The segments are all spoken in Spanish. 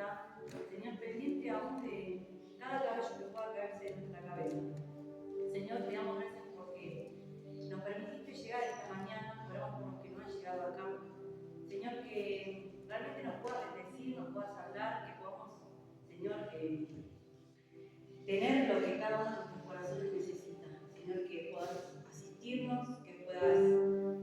está, Señor, pendiente aún de cada cabello que pueda caerse de nuestra cabeza. Señor, te damos gracias porque nos permitiste llegar esta mañana, oramos por los que no han llegado acá. Señor, que realmente nos puedas bendecir, nos puedas hablar, que podamos, Señor, tener lo que cada uno de nuestros corazones necesita. Señor, que puedas asistirnos, que puedas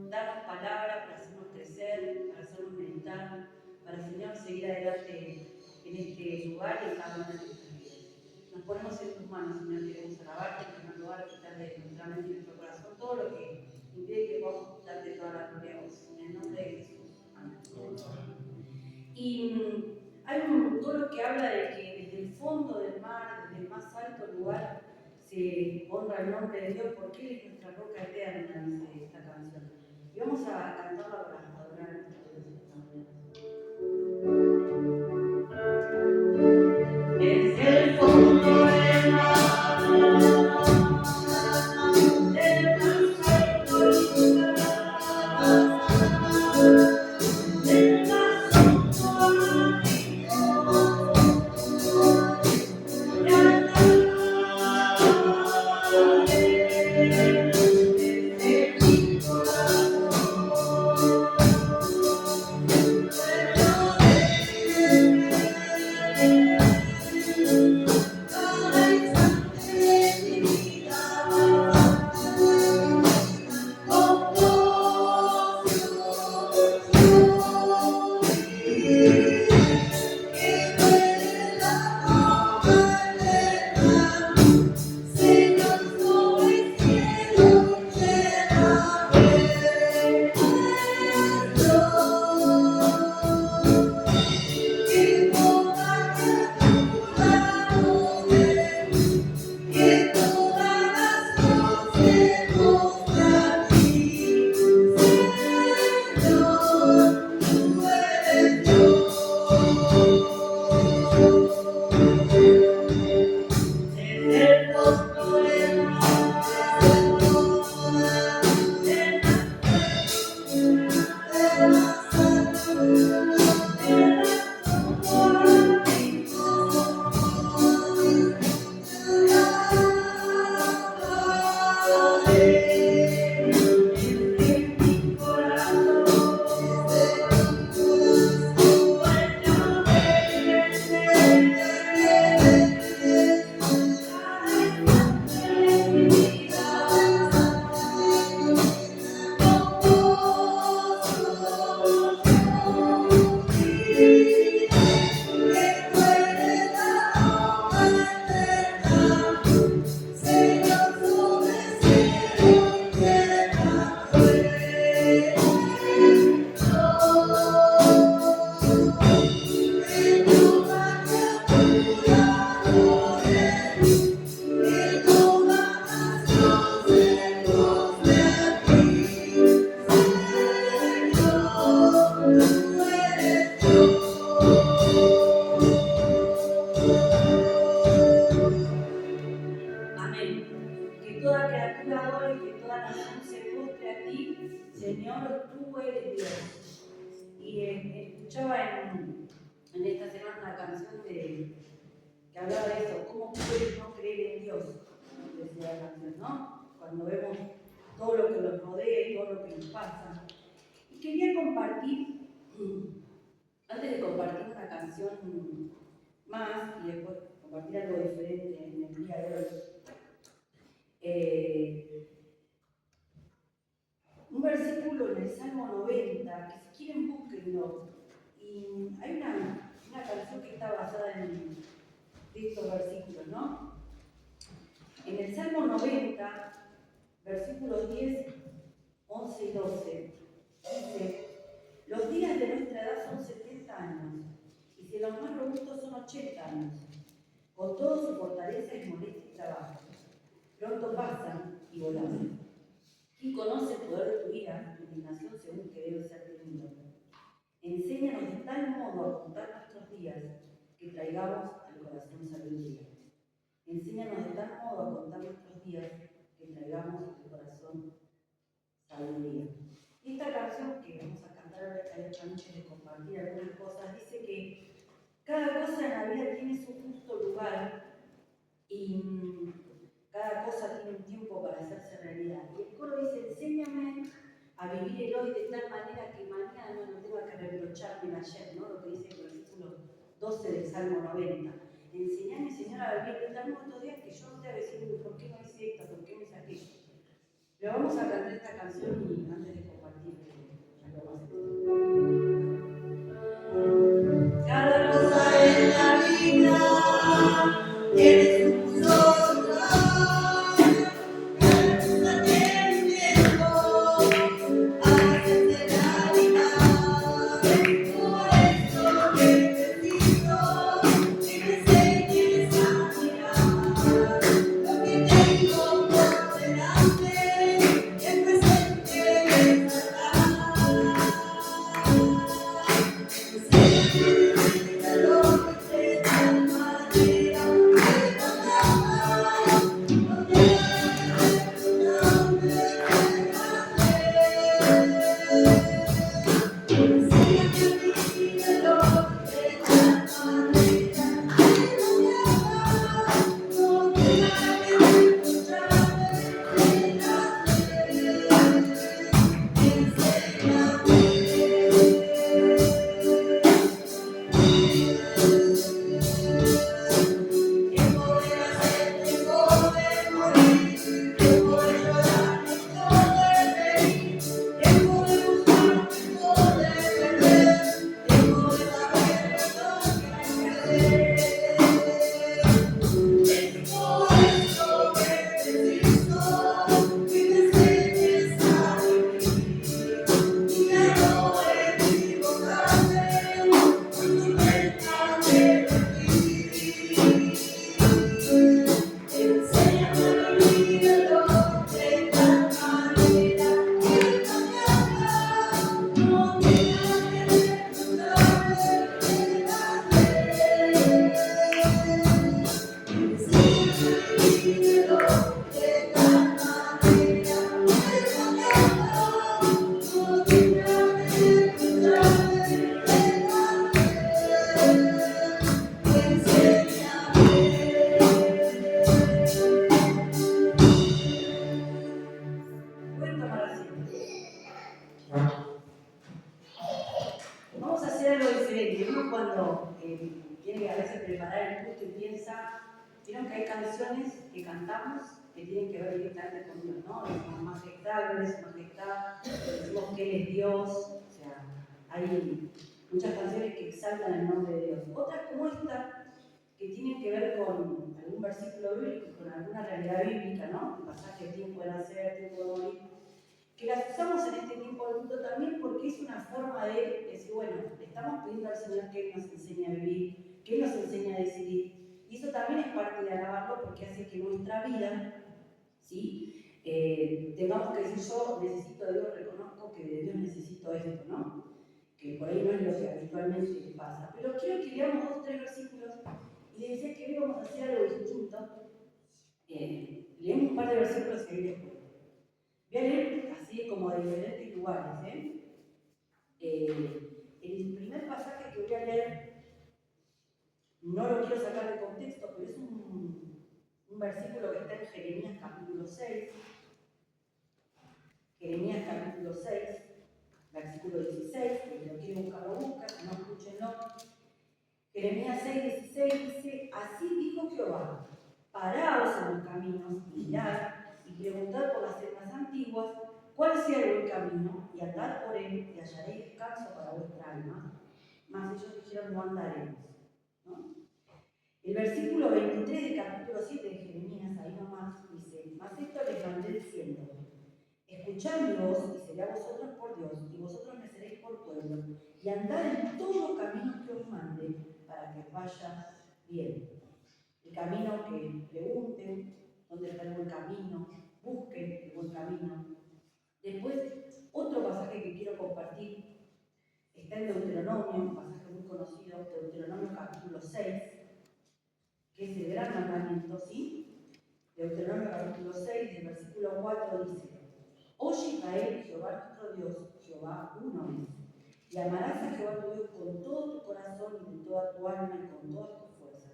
darnos palabra para hacernos crecer, para hacernos meditar, para, Señor, seguir adelante en este lugar y en cada una de nuestras vidas. Nos ponemos en tus manos, Señor, queremos alabarte en primer lugar, quitar de nuestra mente y nuestro corazón todo lo que impide que podamos darte toda la gloria a vos. En el nombre de Jesús. Amén. Y hay un coro que habla de que desde el fondo del mar, desde el más alto lugar, se honra el nombre de Dios porque Él es nuestra roca eterna, dice esta canción. Y vamos a cantarla para adorar a nuestro Dios esta mañana. Desde el fondo del mar, del más alto lugar, del más hondo Señor, tú eres Dios. Y escuchaba en esta semana una canción que hablaba de eso, ¿cómo puedes no creer en Dios? Decía la canción, ¿no? Cuando vemos todo lo que nos rodea y todo lo que nos pasa. Y quería compartir, antes de compartir una canción más y después compartir algo diferente en el día de hoy, un versículo en el Salmo 90, que si quieren búsquenlo. Y hay una canción que está basada en estos versículos, ¿no? En el Salmo 90, versículos 10, 11 y 12, dice: los días de nuestra edad son 70 años, y si los más robustos son 80 años. Con todo su fortaleza y molestia y trabajo. Pronto pasan y volamos. ¿Quién conoce el poder de tu ira, tu indignación según que debe ser tenido? Enséñanos de tal modo a contar nuestros días que traigamos al corazón sabiduría. Enséñanos de tal modo a contar nuestros días que traigamos al corazón sabiduría. Y esta canción que vamos a cantar esta noche de compartir algunas cosas dice que Cada cosa en la vida tiene su justo lugar y cada cosa tiene un tiempo para hacerse realidad. Y el coro dice, enséñame a vivir el hoy de tal manera que mañana no tenga que reprocharme el ayer, ¿no? Lo que dice el versículo 12 del Salmo 90. Enséñame, Señor, a vivir de tal modo estos días que yo no te voy a decir, ¿por qué no hice esto? ¿Por qué no hice aquello? Pero vamos a cantar esta canción y antes de compartir, ya lo vamos a hacer. Cada cosa en la vida tiene su sola. Vamos a hacer algo diferente. Uno cuando tiene que a veces preparar el culto y piensa, vieron que hay canciones que cantamos que tienen que ver directamente con Dios, ¿no? Decimos majestad, decimos que Él es Dios, o sea, hay muchas canciones que exaltan el nombre de Dios. Otras como esta, que tienen que ver con algún versículo bíblico, con alguna realidad bíblica, ¿no? El pasaje de tiempo de nacer, tiempo de morir, que las usamos en este tiempo de culto también porque es una forma de decir, bueno, le estamos pidiendo al Señor que Él nos enseñe a vivir, que Él nos enseñe a decidir. Y eso también es parte de alabarlo porque hace que nuestra vida, ¿sí? Tengamos que decir, yo necesito de Dios, reconozco que de Dios necesito esto, ¿no? Que por ahí no es lo que habitualmente pasa. Pero quiero que leamos 2 o 3 versículos y les decía que hoy vamos a hacer algo distinto. Leemos un par de versículos y ahí después. Voy a leer así como de diferentes lugares. El primer pasaje que voy a leer, no lo quiero sacar de contexto, pero es un versículo que está en Jeremías capítulo 6. Jeremías capítulo 6, versículo 16, que lo quiere buscar, lo busca, si no escúchenlo. Jeremías 6, 16 dice, así dijo Jehová, paraos en los caminos y mirad y preguntad por las sendas antiguas cuál sea el buen camino y andad por él y hallaréis descanso para vuestra alma. Mas ellos dijeron, no andaremos, ¿no? El versículo 23 del capítulo 7 de Jeremías, ahí nomás, dice, mas esto les mandé diciendo, escuchad mi voz y seré a vosotros por Dios y vosotros me seréis por pueblo y andad en todo camino que os mande para que os vaya bien. El camino que pregunten, dónde está el buen camino, busquen el buen camino. Después, otro pasaje que quiero compartir está en Deuteronomio, un pasaje muy conocido, Deuteronomio capítulo 6, que es el gran mandamiento, ¿sí? Deuteronomio capítulo 6, del versículo 4 dice, oye Israel, Jehová nuestro Dios, Jehová uno es. Y Y amarás a Jehová tu Dios con todo tu corazón y de toda tu alma y con todas tus fuerzas.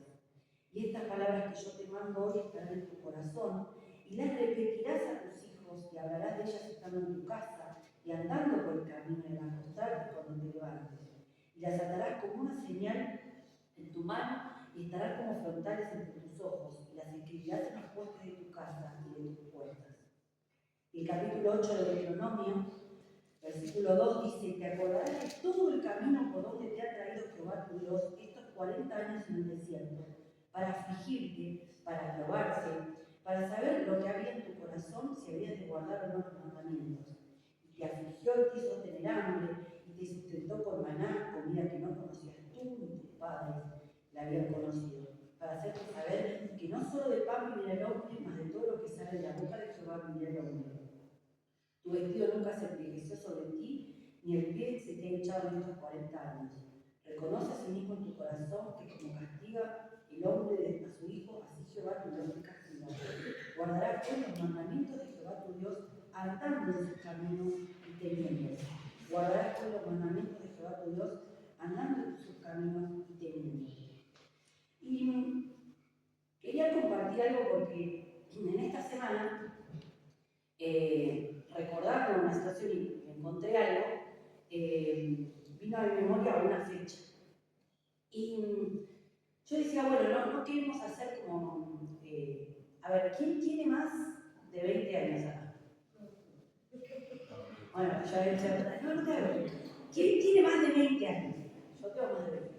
Y estas palabras que yo te mando hoy estarán en tu corazón, y las repetirás a tus hijos, y hablarás de ellas estando en tu casa, y andando por el camino, y al acostarte cuando te levantes. Y las atarás como una señal en tu mano, y estarán como frontales entre tus ojos, y las escribirás en los postes de tu casa y de tus puertas. Y el capítulo 8 de Deuteronomio, versículo 2 dice: te acordarás de todo el camino por donde te ha traído Jehová tu Dios estos 40 años en el desierto, para afligirte, para probarte, para saber lo que había en tu corazón, si habías de guardar o no los mandamientos. Y te afligió y te hizo tener hambre, y te sustentó con maná, comida que no conocías tú ni tus padres la habían conocido, para hacerte saber que no solo de pan vivirá el hombre, mas de todo lo que sale de la boca de Jehová vivirá el hombre. Tu vestido nunca se envejeció sobre ti, ni el pie se te ha echado en estos 40 años. Reconoce a sí mismo en tu corazón que como castiga el hombre a su hijo, así Jehová tu Dios te castiga. Guardarás pues los mandamientos de Jehová tu Dios, andando en sus caminos y temiéndole. Guardarás pues los mandamientos de Jehová tu Dios, andando en sus caminos y temiéndole. Y quería compartir algo porque en esta semana, recordando una situación y encontré algo, vino a mi memoria una fecha. Y yo decía, bueno, no queremos hacer como, a ver, ¿quién tiene más de 20 años acá? Bueno, no te hago. ¿Quién tiene más de 20 años? Yo tengo más de 20.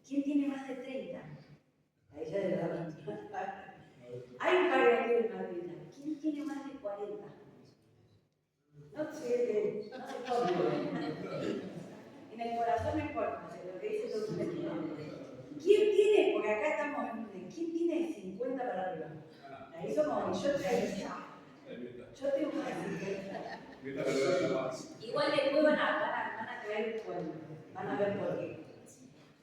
¿Quién tiene más de 30? Ahí ya de verdad. Hay un par de tienen más de 30. ¿Quién tiene más de 40? No sé, no importa. En el corazón no importa, lo que dice todo el mundo. ¿Quién tiene, porque acá estamos, ¿quién tiene 50 para arriba? Ahí somos, yo tengo más de 50. Igual después van a caer, van a ver por qué.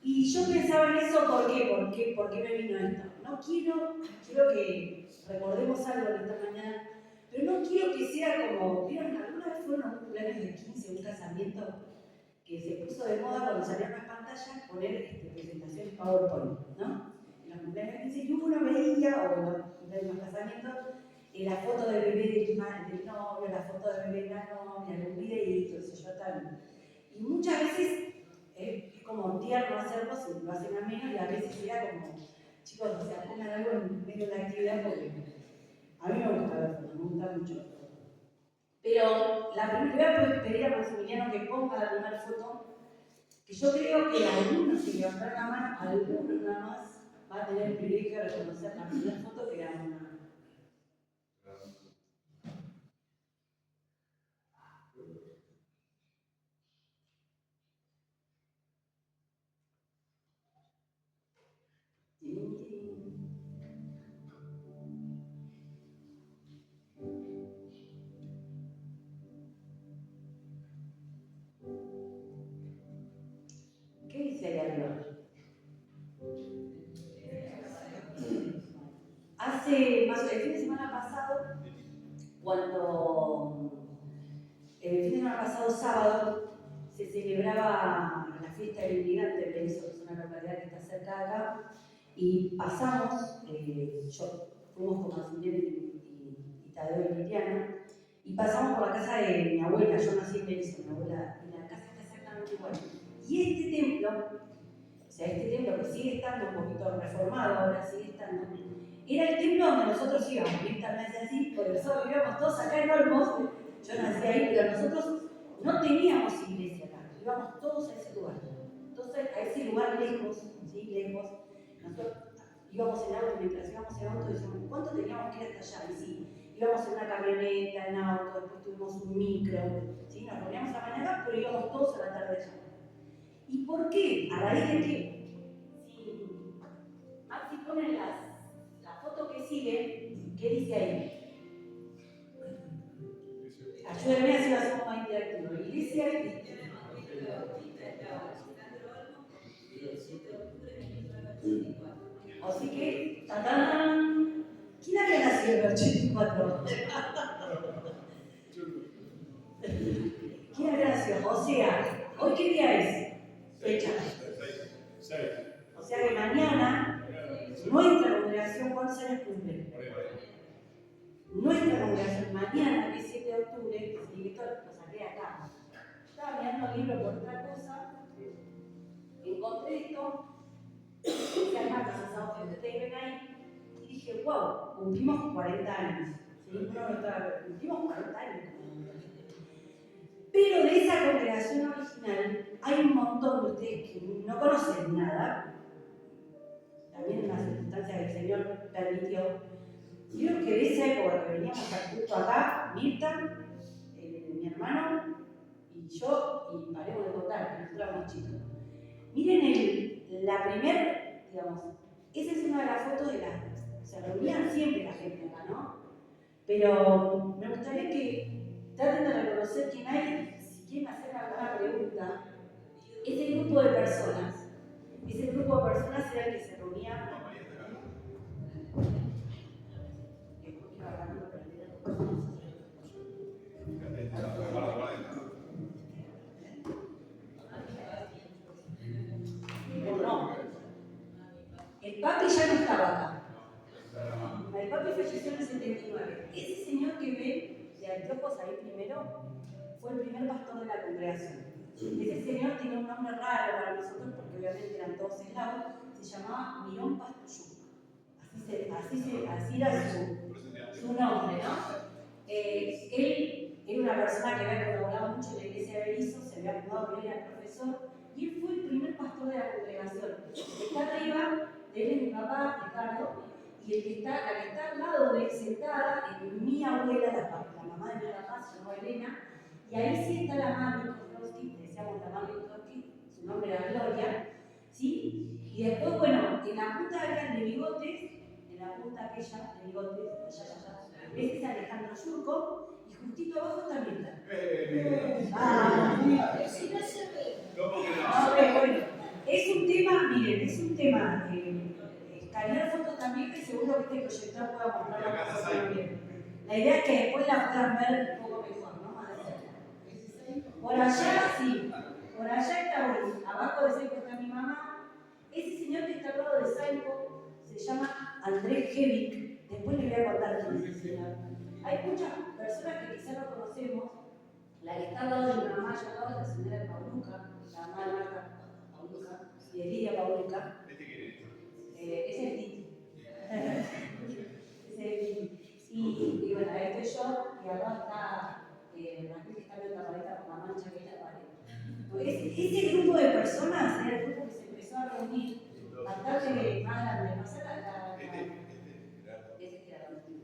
Y yo pensaba en eso, ¿por qué me vino esto? No quiero que recordemos algo en esta mañana, pero no quiero que sea como, ¿vieron? ¿Alguna vez fueron a un cumpleaños de 15, un casamiento que se puso de moda cuando salían las pantallas poner presentaciones PowerPoint, ¿no? En los cumpleaños de 15 y uno veía, o en los casamientos, la foto del bebé del novio, la foto del bebé de la novia, algún videíto, eso yo tal. Y muchas veces es como tierno hacerlo, si lo hacen a menos, y a veces era como, chicos, o sea, pongan algo en medio de la actividad porque a mí me gusta verlo, me gusta mucho. Pero le voy a pedir a Maximiliano que ponga la primera foto, que yo creo que algunos, si levantaron la mano, algunos nada más va a tener el privilegio de reconocer la primera foto que era una. ¿Qué dice ahí arriba? El fin de semana pasado, el fin de semana pasado, sábado, se celebraba la fiesta del inmigrante en Berizo, que es una localidad que está cerca de acá, y pasamos, fuimos con Maximiliano y Tadeo y Liliana, y pasamos por la casa de mi abuela. Yo nací en Berizo, mi abuela, y la casa está exactamente igual. Y este templo que sigue estando un poquito reformado, ahora sigue estando, era el templo donde nosotros íbamos. Víctor me hace así, porque nosotros vivíamos todos acá en Olmos, yo nací ahí, pero nosotros no teníamos iglesia acá, íbamos todos a ese lugar. Entonces, a ese lugar lejos, ¿sí? Lejos, nosotros íbamos en auto, mientras íbamos en auto decíamos, ¿cuánto teníamos que ir hasta allá? Y sí, íbamos en una camioneta, en auto, después tuvimos un micro, ¿sí? Nos reuníamos a mañana, pero íbamos todos a la tarde allá. ¿Y por qué? ¿A raíz de qué? Si Maxi pone la foto que sigue, ¿qué dice ahí? Ayúdenme a si lo hacemos más interactivo. Iglesia Así que, ¡tatán! ¿Quién había nacido en el 84? ¿Quién había nacido? O sea, hoy ¿qué día es? Fecha. O sea que mañana, nuestra congregación, ¿cuántos años cumple? Nuestra congregación, mañana, que es 7 de octubre, y esto lo saqué acá. Estaba mirando el libro por otra cosa, encontré esto, que además los asados que ustedes ven ahí, y dije, wow, cumplimos 40 años. ¿Sí? Cumplimos 40 años. Pero de esa congregación original hay un montón de ustedes que no conocen nada, también una circunstancia que el Señor permitió. Creo que de esa época que veníamos al culto acá, Mirta, mi hermano y yo, y paremos de contar, que nosotros éramos chicos. Miren la primer, digamos, esa es una de las fotos de las. Se reunían siempre la gente acá, ¿no? Pero me gustaría que traten de reconocer quién hay, si quieren hacer alguna pregunta. Ese grupo de personas era el que se reunía. No, el papi ya no estaba acá. El papi falleció en el 79. Ese señor que ve de anteojos ahí primero fue el primer pastor de la congregación. Ese señor tenía un nombre raro para nosotros porque obviamente eran todos eslavos. Se llamaba Mirón Pastushuk. Así era su nombre, ¿no? Él era una persona que había colaborado mucho en la iglesia de Berizo, se había mudado, él era profesor, y él fue el primer pastor de la congregación. Está arriba, él es mi papá, Ricardo, y la que está al lado de él sentada es mi abuela, la mamá de mi papá, se llamaba Elena, y ahí sí está la mamá de Mikowski, que decíamos la mamá de Mikowski, su nombre era Gloria, ¿sí? Y después, bueno, en la punta de bigotes, en la punta aquella de bigotes, allá, ese es Alejandro Yurko, y justito abajo también está. Si no se ve. ¿Cómo que no? Bueno, es un tema, miren, es un tema. Escanear fotos también, que seguro que este proyector pueda mostrar la cosa también. La idea es que después la puedan ver un poco mejor, ¿no? Más de cerca. Por allá, sí. Por allá está Boris. Abajo de Saipo está mi mamá. Ese señor que está al lado de Saipo se llama Andrés Hevic. Después les voy a contar quién es ese señor. Hay muchas personas que quizás no conocemos. La que está al lado de mi mamá, allá al lado de la señora Pauluca, la mamá de Marta Pauluca, y de Lidia Pauluca. Es el Titi. Es el Titi. Y bueno, ahí estoy yo, y al lado está Raquel, que está viendo la paleta con la mancha que es la pared. Ese grupo de personas era el grupo que se empezó a reunir bastante más grande. Más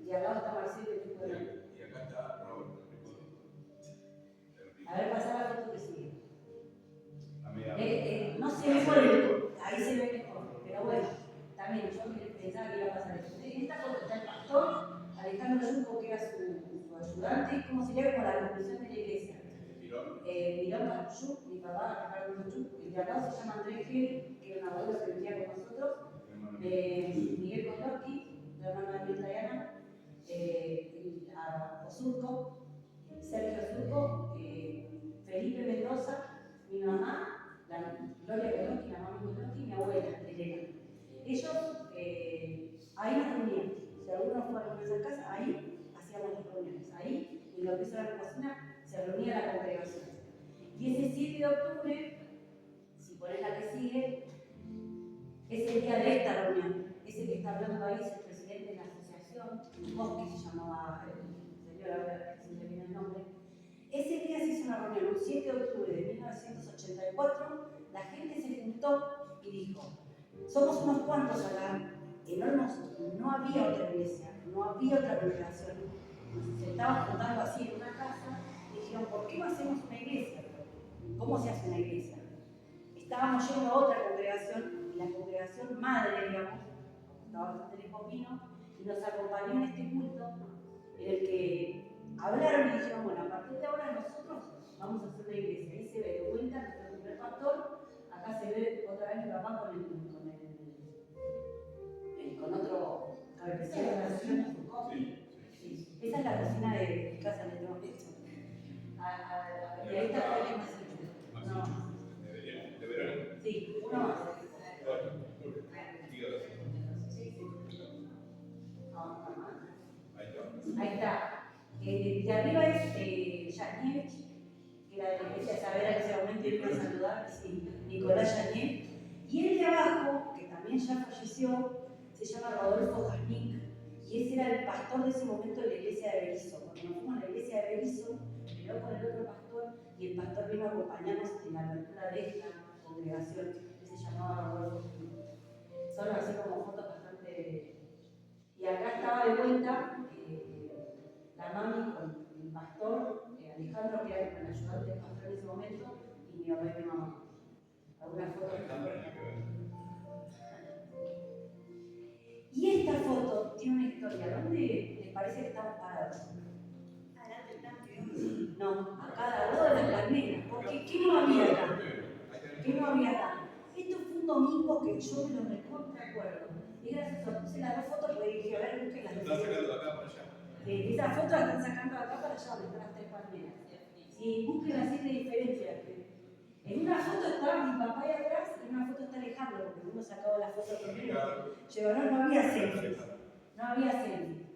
y al lado está Marcelo, el tipo de. Y acá está Robert. A ver, pasá la foto que sigue. No se ve por el. Ahí se ve mejor, pero bueno, también yo pensaba que iba a pasar esto. En esta foto está el pastor, Alejandro Yurko, que era su ayudante, como sería como la conclusión de la iglesia. Mirón Pastushuk, mi papá, Ricardo Pastushuk, el de acá se llama Andrés Gil, que era un abuelo que vivía con nosotros, Miguel Kondowski, la hermana de Mirta Diana, Osurco, Sergio Osurco, Felipe Mendoza, mi mamá, la Gloria Kondowski, la mamá Kondowski, y mi abuela, Elena. Ellos ahí nos reuníamos. Si alguno fue a alguna casa, ahí hacíamos las reuniones. Ahí, en lo que es la cocina, se reunía la congregación. Y ese 7 de octubre, si pones la que sigue, es el día de esta reunión. Ese que está hablando ahí es el presidente de la asociación, Bosque se llamaba el señor, a ver si me viene el nombre. Ese día se hizo una reunión, el 7 de octubre de 1984, la gente se juntó y dijo, somos unos cuantos acá, en Hermoso no había otra iglesia, no había otra congregación, se estaban juntando así en una casa, y dijeron, ¿por qué no hacemos una iglesia? ¿Cómo se hace una iglesia? Estábamos yendo a otra congregación, y la congregación madre, digamos, estaba bastante lejos vino, y nos acompañó en este culto, en el que hablaron y dijeron, bueno, a partir de ahora nosotros vamos a hacer una iglesia. Ahí se ve de vuelta nuestro primer pastor, acá se ve otra vez mi papá con otro cabecilla de la cocina, su coffee. Sí. Esa es la cocina de mi casa en este momento. Y ahí está la más. No. Ahí está. De arriba es Yanievich, que era de la iglesia Saavedra, que seguramente vino a saludar, sí, Nicolás Yanievich. Y el de abajo, que también ya falleció, se llama Rodolfo Jasnik, y ese era el pastor de ese momento de la iglesia de Berisso. Cuando nos fuimos a la iglesia de Berisso, me veo con el otro pastor, y el pastor vino a acompañarnos en la apertura de esta congregación, que se llamaba Rodolfo Jasnik. Son así como fotos bastante. Y acá estaba de vuelta la mami con el pastor, Alejandro, que era el ayudante del pastor en ese momento, y mi papá y mi mamá. Algunas fotos. Y esta foto tiene una historia. ¿Dónde les parece que estamos parados? Adelante del tanque. No, acá al lado de las palmeras. Porque ¿qué no había acá? ¿Qué no había acá? Esto fue un domingo que yo me lo recuerdo. Y gracias, puse las dos fotos porque dije, a ver, busquen las dos. Están sacando de acá para allá. Esa foto la están sacando de acá para allá, donde están las tres palmeras. Si busquen las 7 diferencias. En una foto estaba mi papá ahí atrás y en una foto está Alejandro, porque uno sacaba la foto conmigo. No había selfie. No había selfie.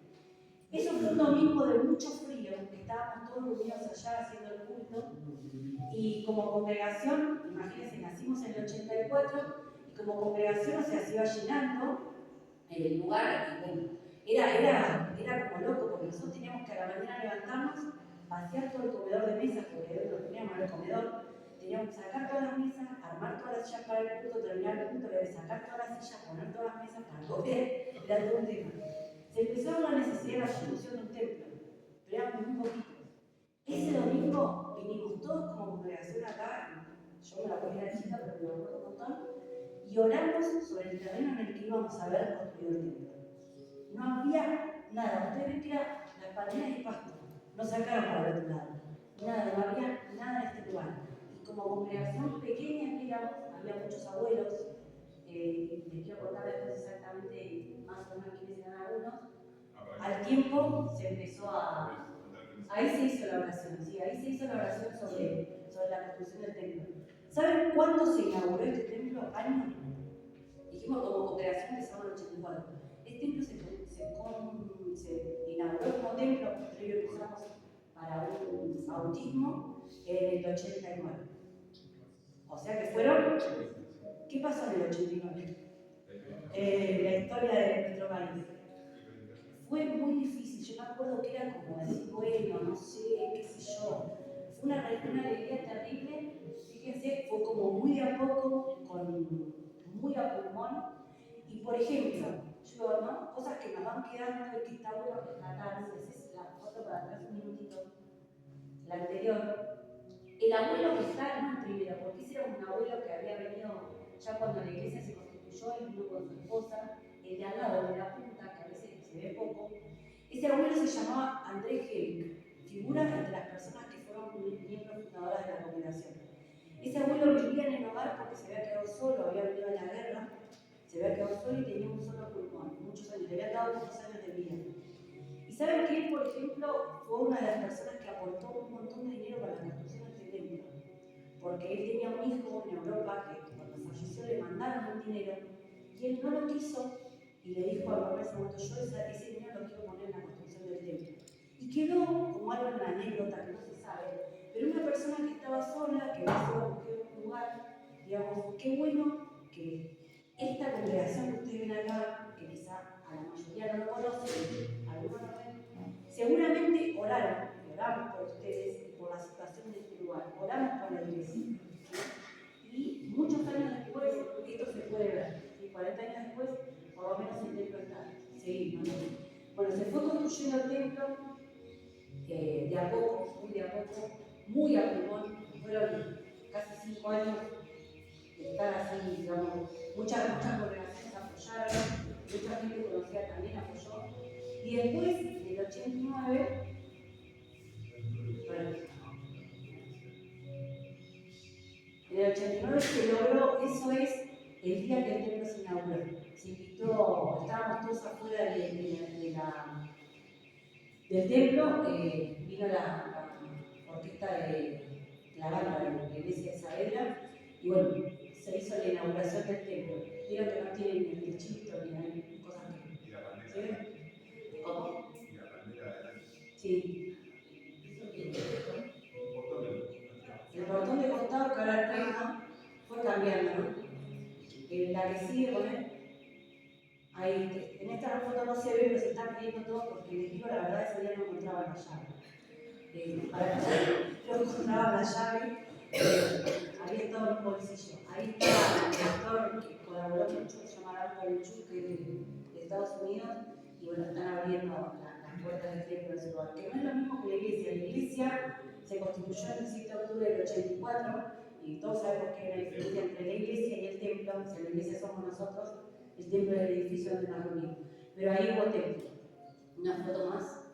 Eso fue un domingo de mucho frío, que estábamos todos reunidos allá haciendo el culto. Y como congregación, imagínense, nacimos en el 84, y como congregación, o sea, se iba llenando el lugar. Y bueno, era como loco, porque nosotros teníamos que a la mañana levantarnos, vaciar todo el comedor de mesas, porque lo teníamos en el comedor. Teníamos que sacar todas las mesas, armar todas las sillas para el culto, terminar el culto, sacar todas las sillas, poner todas las mesas para comer, era todo un tema. Se empezó a la necesidad de la construcción de un templo, pero era muy poquito. Ese domingo vinimos todos como congregación acá, yo me la ponía la chica, pero me lo acuerdo un montón, y oramos sobre el terreno en el que íbamos a ver construido el templo. No había nada, ustedes ven que era las palmeras y pasto, no sacaron para el otro lado, nada, no había nada en este lugar. Como congregación pequeña que éramos, había muchos abuelos, les quiero contar después exactamente más o menos quiénes eran algunos. Al tiempo se empezó a. Ahí se hizo la oración, sí, ahí se hizo la oración sobre la construcción del templo. ¿Saben cuándo se inauguró este templo? Año. Dijimos como congregación empezamos en el 84. Este templo se inauguró como templo, posterior que usamos para un bautismo en el 89. O sea que fueron. ¿Qué pasó en el 89? La historia de nuestro país. Fue muy difícil. Yo me acuerdo que era como decir, bueno, no sé, qué sé yo. Fue una alegría terrible. Fíjense, fue como muy de a poco, muy a pulmón. Y por ejemplo, yo, ¿no? Cosas que nos van quedando y que está bueno rescatar. Es la foto para atrás un minutito. La anterior. El abuelo que está, no el primero, porque ese era un abuelo que había venido ya cuando la iglesia se constituyó y vino con su esposa, el de al lado de la punta, que a veces se ve poco. Ese abuelo se llamaba Andrés Helk, figura entre las personas que fueron miembros fundadoras de la congregación. Ese abuelo vivía en el hogar porque se había quedado solo, había venido a la guerra, se había quedado solo y tenía un solo pulmón, muchos años, le habían dado muchos años de vida. Y saben que él, por ejemplo, fue una de las personas que aportó un montón de dinero para la construcción de este templo. Porque él tenía un hijo en Europa que cuando falleció le mandaron un dinero y él no lo quiso y le dijo a papá ese momento, yo ese dinero lo quiero poner en la construcción del templo. Y quedó como algo en la anécdota que no se sabe, pero una persona que estaba sola, que no se iba a buscar un lugar, digamos, qué bueno que esta congregación que ustedes ven acá, que quizá a la mayoría no lo conocen, algunos no ven, seguramente oramos por ustedes y por la situación de este lugar, oramos por la iglesia. Y muchos años después, esto se puede ver, y 40 años después, por lo menos el templo está seguido. Bueno, se fue construyendo el templo de a poco, muy a pulmón, fueron casi 5 años de estar así, digamos, muchas congregaciones apoyaron, mucha gente conocida también apoyó, y después, en el 89, en el 89 se logró, eso es el día que el templo se inauguró. Se invitó, estábamos todos afuera del templo, vino la orquesta de la banda de la iglesia de Saavedra, y bueno, se hizo la inauguración del templo. Vieron que no tienen el techito ni hay cosas que. ¿Y la bandera? ¿Sí? ¿Cómo? ¿Y la bandera Sí. El portón de costado que ahora tengo fue cambiando, ¿no? La que sigue con él. Ahí, en esta foto no se ve, pero se están viendo todo porque les digo la verdad, ese día no encontraba la llave. No encontraba la llave, había estado en un bolsillo. Ahí está el actor que colaboró mucho, se llama Aldo Lechuk, que es de Estados Unidos, y bueno, están abriendo las puertas del templo de ese lugar, que no es lo mismo que la iglesia. La iglesia se constituyó el 17 de octubre del 84, y todos sabemos que hay una diferencia entre la iglesia y el templo. Si la iglesia somos nosotros, el templo es el edificio donde nos reunimos. Pero ahí hubo templo. Una foto más.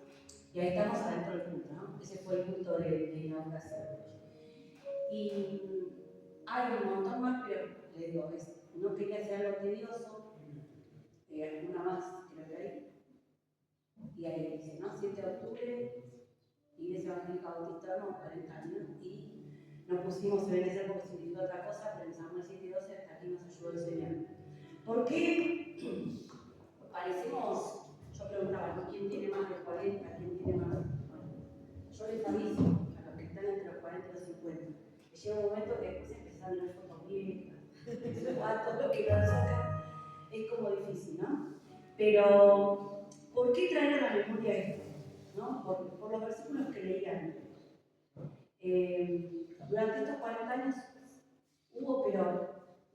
Y ahí estamos adentro del culto, ¿no? Ese fue el culto de inauguración. Y hay un montón más, pero les digo, no quería ser algo tedioso. Una más, creo que hay. Y ahí dice, ¿no? 7 de octubre, Iglesia Evangélica Bautista, 40 años. Y nos pusimos en ese porque significa otra cosa, pensamos en el 7 y 12, hasta aquí nos ayudó el Señor. ¿Por qué parecemos? Yo preguntaba, ¿no? ¿Quién tiene más de 40? ¿Quién tiene más? Bueno, yo les aviso a los que están entre los 40 y los 50. Que llega un momento que después empiezan a ver fotos viejas, todo lo que nos saca, es como difícil, ¿no? Pero, ¿por qué traer a la memoria esto? ¿No? Por los versículos que leían. Durante estos 40 años hubo, pero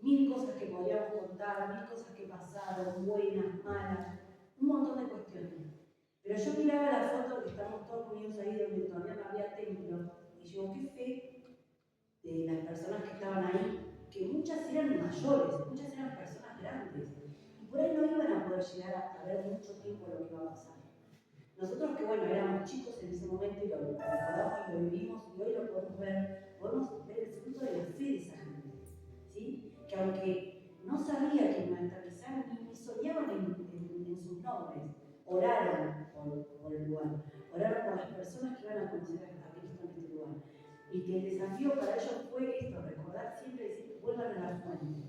mil cosas que podríamos contar, mil cosas que pasaron, buenas, malas, un montón de cuestiones. Pero yo miraba la foto que estamos todos unidos ahí donde todavía no había templo, y digo, qué fe de las personas que estaban ahí, que muchas eran mayores, muchas eran personas grandes, y por ahí no iban a poder llegar a ver mucho tiempo lo que iba a pasar. Nosotros que bueno, éramos chicos en ese momento y lo recordamos y lo vivimos, y hoy lo podemos ver el fruto de la fe de esa gente, ¿sí? Que aunque no sabía quién iba a estar, quizás ni soñaban en sus nombres, oraron por el lugar, oraron por las personas que iban a conocer a Cristo en este lugar. Y que el desafío para ellos fue esto, recordar siempre, decir, vuelvan a la fuente,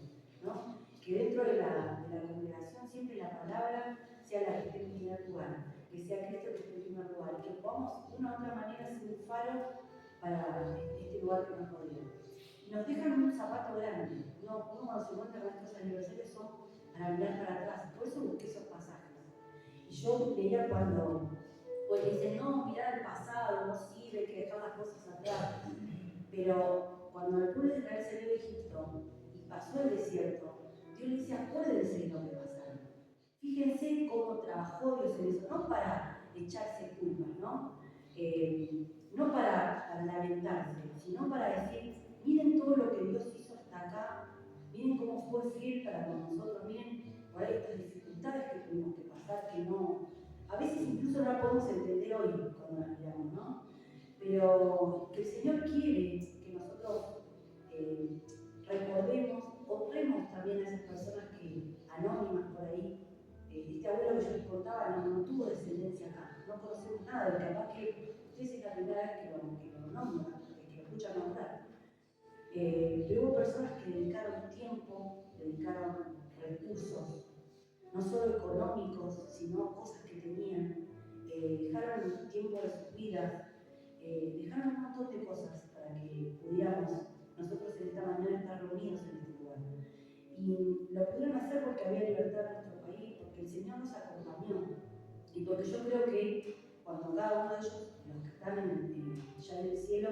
¿no? Que dentro de la congregación siempre la palabra sea la que esté en primer lugar, que sea Cristo que esté en primer lugar, y que podamos de una u otra manera ser un faro para este lugar que nos rodea. Y nos dejan un zapato grande. Uno cuando se encuentra con estos aniversarios son para mirar para atrás, por eso busqué esos pasajes. Y yo leía cuando pues dicen, no, mirar el pasado, no sirve, que dejar las cosas atrás. Pero cuando el pueblo de Israel salió de Egipto y pasó el desierto, Dios le dice, acuérdense de lo que pasaron. Fíjense cómo trabajó Dios en eso, no para echarse culpas, ¿no? No para lamentarse, sino para decir, miren todo lo que Dios hizo hasta acá, miren cómo fue fiel para con nosotros, miren por ahí estas dificultades que tuvimos que pasar, que no, a veces incluso no la podemos entender hoy cuando las miramos, ¿no? Pero que el Señor quiere que nosotros recordemos, honremos también a esas personas que anónimas por ahí. Este abuelo que yo les contaba no tuvo descendencia acá, no conocemos nada, y capaz que ustedes es la primera vez que lo nombran, que lo escuchan nombrar. Pero hubo personas que dedicaron tiempo, dedicaron recursos, no solo económicos, sino cosas que tenían, dejaron tiempo de sus vidas, dejaron un montón de cosas para que pudiéramos nosotros en esta mañana estar reunidos en este lugar. Y lo pudieron hacer porque había libertad en nuestro país, porque el Señor nos acompañó, y porque yo creo que cuando cada uno de ellos, los que están ya en el cielo,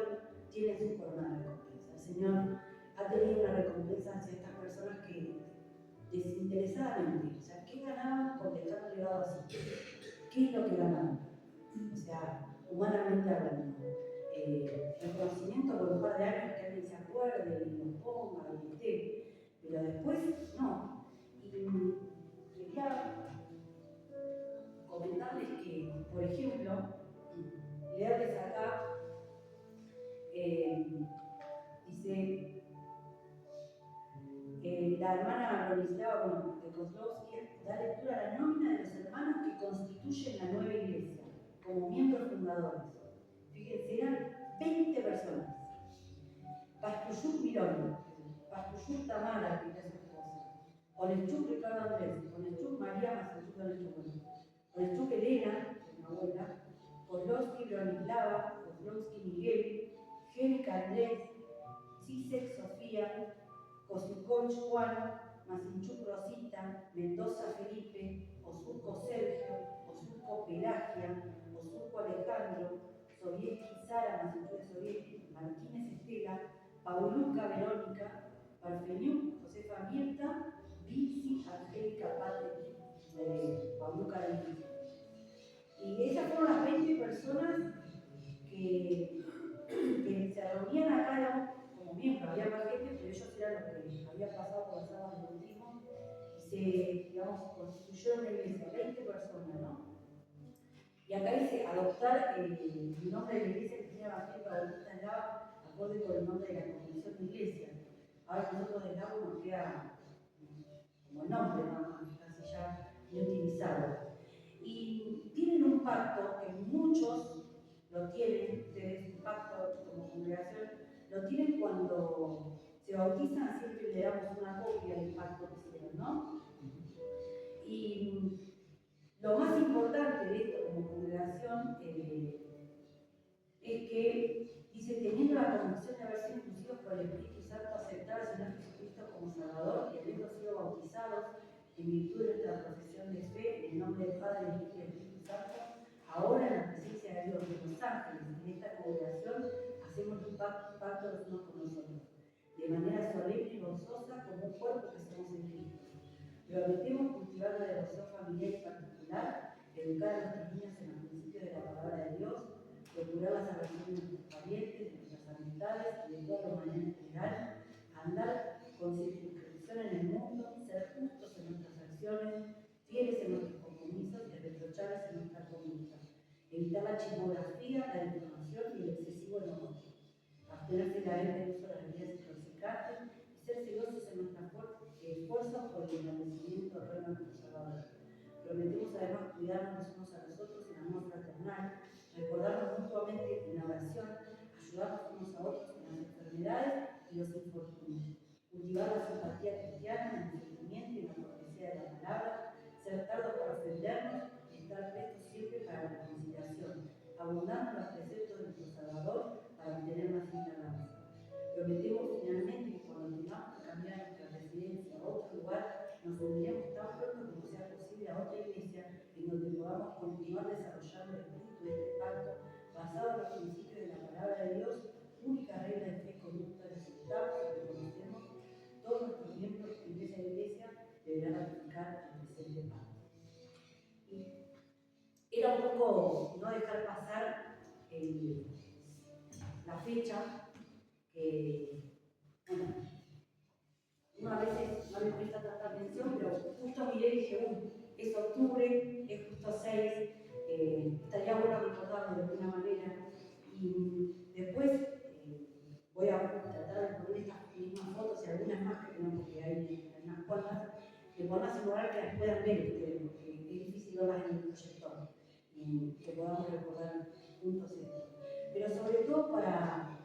tienen su corona de recompensa. El Señor ha tenido una recompensa hacia estas personas que desinteresadamente, o sea, ¿qué ganaban con dejar un legado así? ¿Qué es lo que ganaban? O sea, humanamente hablando. Reconocimiento por un par de años que alguien se acuerde y lo ponga y esté, pero después no. Y quería comentarles que, por ejemplo, leerles acá, dice, la hermana Bronislava de Kozlowski da lectura a la nómina de los hermanos que constituyen la nueva iglesia como miembros fundadores. Fíjense, eran 20 personas. Pastuyuk Mirón, Pastuyuk Tamara, que es su esposa, Onelchuk Ricardo Andrés, Onelchuk María Mazachuk Onelchuk, Onelchuk Elena, que es mi abuela, Kozlowski Zablonsky Miguel, Génica Andrés, Zizek Sofía, Kosukovic Juan, Masinchuk Rosita, Mendoza Felipe, Osurco Sergio, Osurco Pelagia, Osurco Alejandro, Sobieski Sara, Masinchuk Sobieski, Martínez Estela, Pauluca Verónica, Parfeniuk, Josefa Mirta, Vinci, Angélica Pate, Pauluca Verónica. Y esas fueron las 20 personas que se reunían acá, digamos, como miembros. Había más gente, pero ellos eran los que habían pasado por las aguas del bautismo y se, digamos, constituyeron una iglesia, 20 personas, ¿no? Y acá dice adoptar el nombre de la iglesia Cristiana Evangélica Bautista Eslava, acorde con el nombre de la Comisión de Iglesia. Ahora nosotros de Eslava nos queda como el nombre, ¿no? Casi ya inutilizado. Y tienen un pacto que muchos lo tienen, ustedes, un pacto como congregación, lo tienen cuando se bautizan, siempre le damos una copia del pacto que hicieron, ¿no? Y lo más importante de esto como congregación es que dice, teniendo la convicción de haber sido inclusivos por el Espíritu Santo, aceptar al Señor Jesucristo como Salvador y habiendo sido bautizados en virtud de nuestra profesión de fe, en el nombre del Padre, del Hijo y del Espíritu Santo, ahora en la presencia de Dios, de los ángeles, en esta congregación, hacemos un pacto los unos con los otros, de manera solemne y gozosa, como un cuerpo que somos en Cristo. Prometemos cultivar la devoción familiar y particular, educar a nuestros niños en los principios de la palabra de Dios, procurar la salvación de nuestros parientes, de nuestras amistades y de toda la humanidad en general, andar con circunscripción en el mundo, ser justos en nuestras acciones, fieles en nuestros compromisos y reprochables en nuestra conducta, evitar la chismografía, la difamación y el excesivo enojo, abstenerse de la venta y uso de las bebidas intoxicantes y ser celosos en nuestras esfuerzos por el engrandecimiento del reino de nuestro Salvador. Prometemos además cuidarnos los unos a los otros en amor fraternal, recordarnos mutuamente en oración, ayudarnos unos a otros en las enfermedades y los infortunios, cultivar la simpatía cristiana en el sentimiento y en la cortesía de la palabra, ser tardos para ofendernos, estar prestos siempre para la reconciliación, abundando en los preceptos de nuestro Salvador para obtener más instalancia. Prometemos finalmente que cuando tengamos que cambiar nuestra residencia a otro lugar, nos uniremos tan pronto como sea posible a otra iglesia en donde podamos continuar desarrollando el fruto de este pacto basado en los principios de la palabra de Dios, única regla de fe y conducta que aceptamos y reconocemos. Todos nuestros miembros en esa iglesia deberán ratificar el presente pacto. Y era un poco no dejar pasar la fecha que, bueno, uno a veces no le presta tanta atención, pero justo miré y dije, es octubre, es justo 6, estaría bueno recordarlo de alguna manera. Y después voy a tratar de poner estas mismas fotos y algunas más que no, porque hay unas cuantas, de ponerlas en lugar que las puedan ver ustedes, porque es difícil verlas en el proyector, y que podamos recordar juntos esto. Pero sobre todo para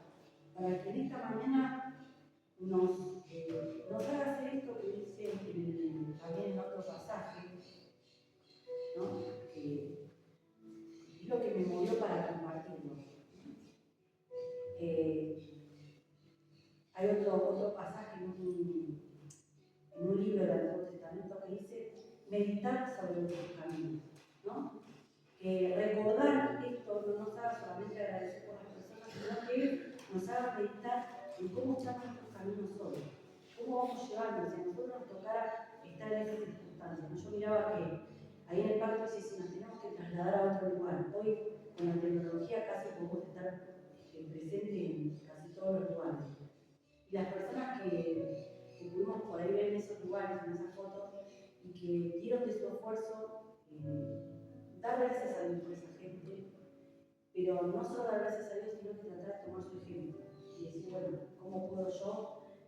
que en esta mañana nos haga hacer esto que dice también en otro pasaje, ¿no? Es lo que me movió para compartirlo. Hay otro pasaje en un libro del Antiguo Testamento que dice meditar sobre nuestros caminos, ¿no? Que recordar esto no nos haga solamente agradecer por las personas, sino que nos haga meditar en cómo están nuestros caminos hoy, cómo vamos llevando, si a nosotros nos tocara estar en esas circunstancias. Yo miraba que ahí en el pacto dice, si nos tenemos que trasladar a otro lugar, hoy con la tecnología casi podemos estar presente en casi todos los lugares. Y las personas que pudimos por ahí ver en esos lugares, en esas fotos, y que dieron de su esfuerzo, dar gracias a Dios por esa gente, pero no solo dar gracias a Dios, sino que tratar de tomar su ejemplo y decir, bueno, ¿cómo puedo yo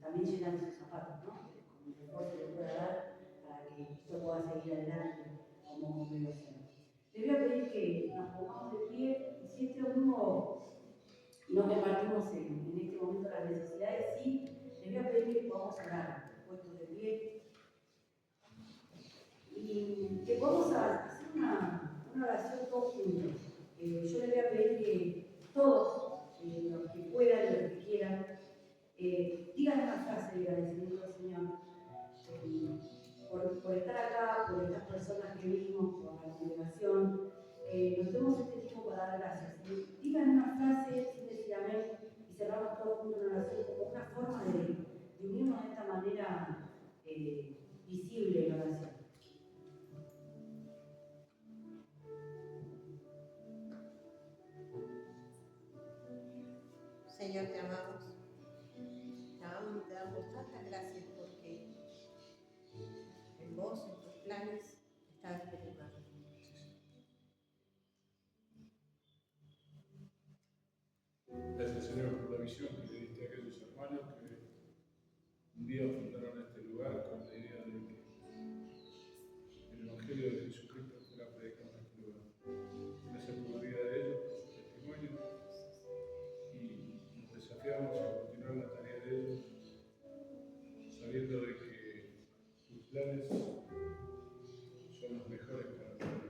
también llenar esos zapatos, ¿no? Con el esfuerzo que pueda dar para que esto pueda seguir adelante como congregación. Les voy a pedir que nos pongamos de pie y si este domingo no compartimos en este momento las necesidades, sí, les voy a pedir que podamos orar, puestos de pie, y que podamos hacer una oración todos juntos. Yo les voy a pedir Señor, te amamos. Te amamos y te damos tantas gracias porque en vos, en tus planes, está este lugar. Gracias, Señor, por la visión que le diste a aquellos hermanos que un día fundaron este lugar con la idea de que el Evangelio de Jesucristo fuera predicado en este lugar. Gracias por la vida de ellos, por su testimonio, y nos desafiamos a continuar la tarea de ellos, sabiendo de que tus planes son los mejores para nuestra vida.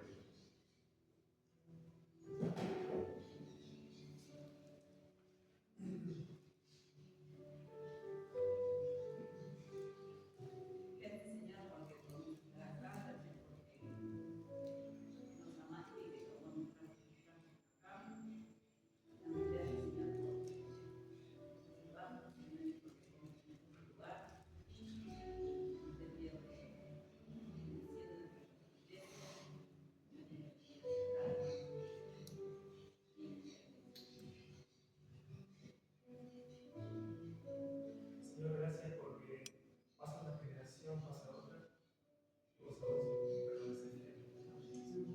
Señor, gracias porque pasa una generación, pasa otra, y vos permaneces fiel.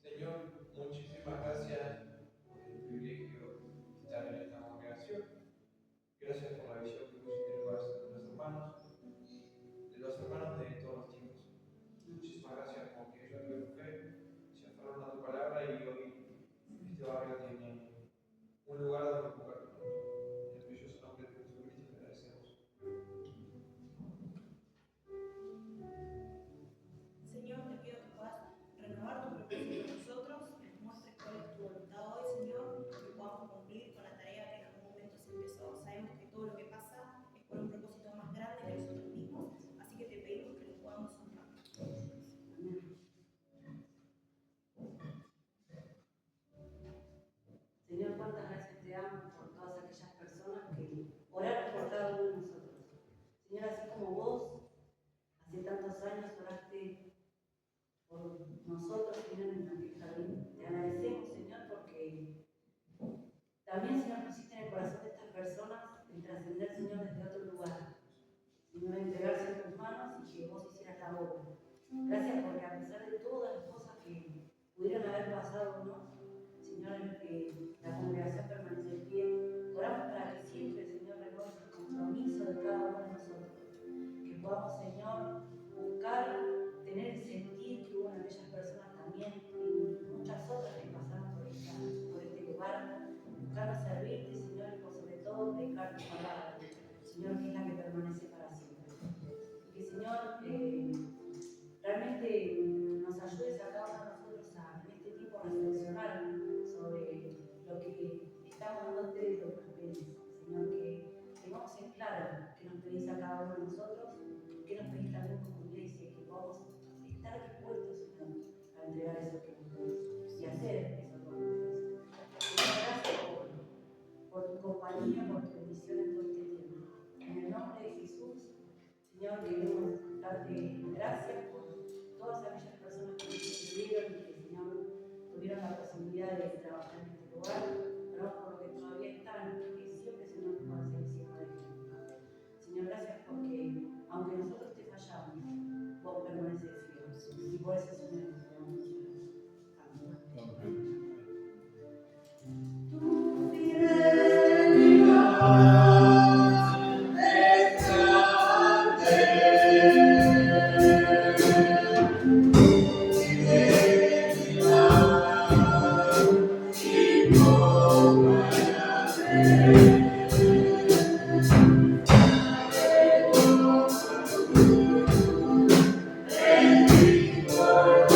Señor, muchísimas gracias por el privilegio de estar en esta congregación. Gracias por la visión que pusiste en el corazón de los hermanos de todos los tiempos. Muchísimas gracias porque ellos tuvieron fe, se aferraron a tu palabra y hoy este barrio tiene un lugar donde jugar tu nombre. En el precioso nombre de Jesucristo te agradecemos. Señor, te pido que puedas renovar tu propósito en nosotros, que nos muestres cuál es tu voluntad hoy, Señor, que podamos cumplir con la tarea que en algún momento se empezó. Sabemos que todo lo que pasa es por un propósito más grande que nosotros mismos, así que te pedimos que lo podamos honrar. Señor, cuántas gracias te damos por todas aquellas personas que oraron por cada uno de nosotros. Señor, así como vos, hace tantos años oraste por nosotros, Señor, en aquel jardín. Te agradecemos, Señor, porque también, Señor, pusiste en el corazón de estas personas el trascender, Señor, desde otro lugar. Señor, entregarse en tus manos y que vos hicieras la obra. Gracias porque a pesar de todas las cosas que pudieron haber pasado, ¿no? Señor, que la congregación permanece en pie. Oramos para que siempre, Señor, renueves el compromiso de cada uno de nosotros. Que podamos, Señor, buscar tener el sentir que hubo en aquellas personas también y muchas otras que pasaron por este lugar, buscando servirte, Señor, y por sobre todo predicar tu palabra, Señor, que es la que permanece para siempre. Y que, Señor, realmente nos ayudes a cada uno de nosotros en este tiempo a reflexionar sobre lo que estamos dándote de lo que nos pedís. Señor, que tengamos en claro que nos pedís a cada uno de nosotros, que nos pedís también como iglesia, que podamos estar dispuestos, Señor, a entregar eso que nos pedís y hacer eso que nos pedís. Señor, gracias por tu compañía, por tu bendición en todo este tiempo. En el nombre de Jesús, Señor, queremos darte gracias por todas aquellas personas que nos estuvieron y que, Señor, tuvieron la posibilidad de trabajar en este lugar, pero por lo que todavía están, que siempre, Señor, nos puedan seguir siendo de ejemplo. Señor, gracias porque, aunque nosotros te fallamos, vos permaneces fiel. Y por eso, Señor, te damos muchas gracias. Amén. Tu fidelidad. Bendito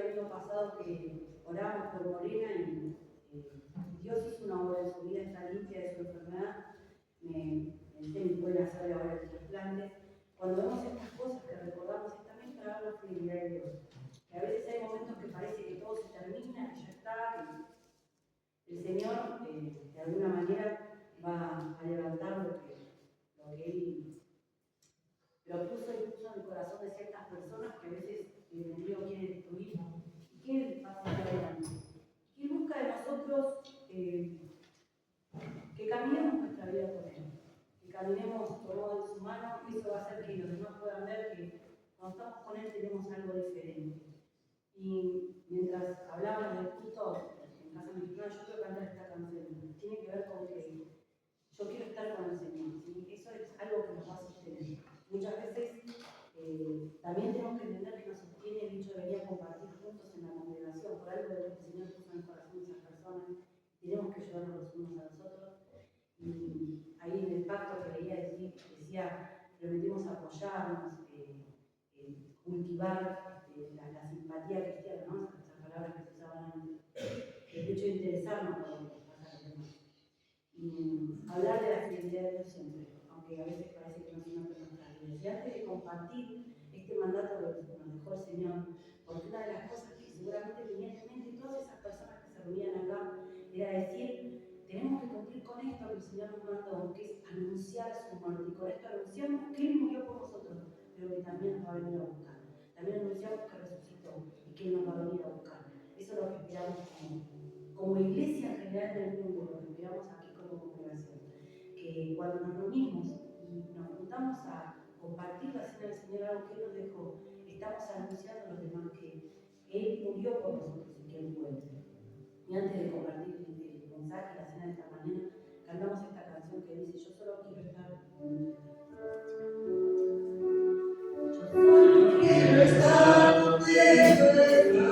el año pasado que oramos por Morena y Dios hizo una obra en su vida, está limpia de su enfermedad. Me puede hacer ahora el trasplante. Cuando vemos estas cosas que recordamos, es también para ver la fidelidad de Dios. Que a veces hay momentos que parece que todo se termina, que ya está, y el Señor de alguna manera va a levantar lo que Él lo puso y puso en el corazón de ciertas personas que a veces el enemigo quiere destruir y que Él va a salir adelante. Y Él busca de nosotros que caminemos nuestra vida con Él, que caminemos tomados de su mano, y eso va a hacer que los demás puedan ver que cuando estamos con Él tenemos algo diferente. Y mientras hablábamos del culto en casa mexicana, yo quiero cantar esta canción. Tiene que ver con que yo quiero estar con el Señor, ¿sí? Eso es algo que nos va a sostener. Muchas veces también tenemos que entender que nos sostiene el hecho de venir a compartir juntos en la congregación, por algo de lo que el Señor puso en el corazón de esas personas. Tenemos que ayudarnos los unos a los otros. Y ahí en el pacto que leía decía, prometimos apoyarnos, cultivar la simpatía cristiana, ¿no? Esas palabras que se usaban antes. El hecho de interesarnos por lo que pasa a los demás. Y hablar de la fidelidad de Dios siempre, aunque a veces parece que no se nota en nuestras vidas. Y antes de compartir este mandato que nos dejó el Señor, porque una de las cosas que seguramente tenían en mente todas esas personas que se reunían acá era decir, tenemos que cumplir con esto que el Señor nos mandó, que es anunciar su muerte. Y con esto anunciamos que Él murió por nosotros, pero que también nos va a venir a buscar. También anunciamos que resucitó y que Él nos va a venir a buscar. Eso es lo que esperamos como iglesia en general del mundo, lo que esperamos aquí como congregación. Que cuando nos reunimos y nos juntamos a compartir la cena del Señor, algo que Él nos dejó, estamos anunciando a los demás que Él murió por nosotros y que Él vuelve. Y antes de compartir el mensaje, la cena de esta mañana, cantamos esta canción que dice, yo solo quiero estar con Él. Yo solo quiero estar con Él. Quiero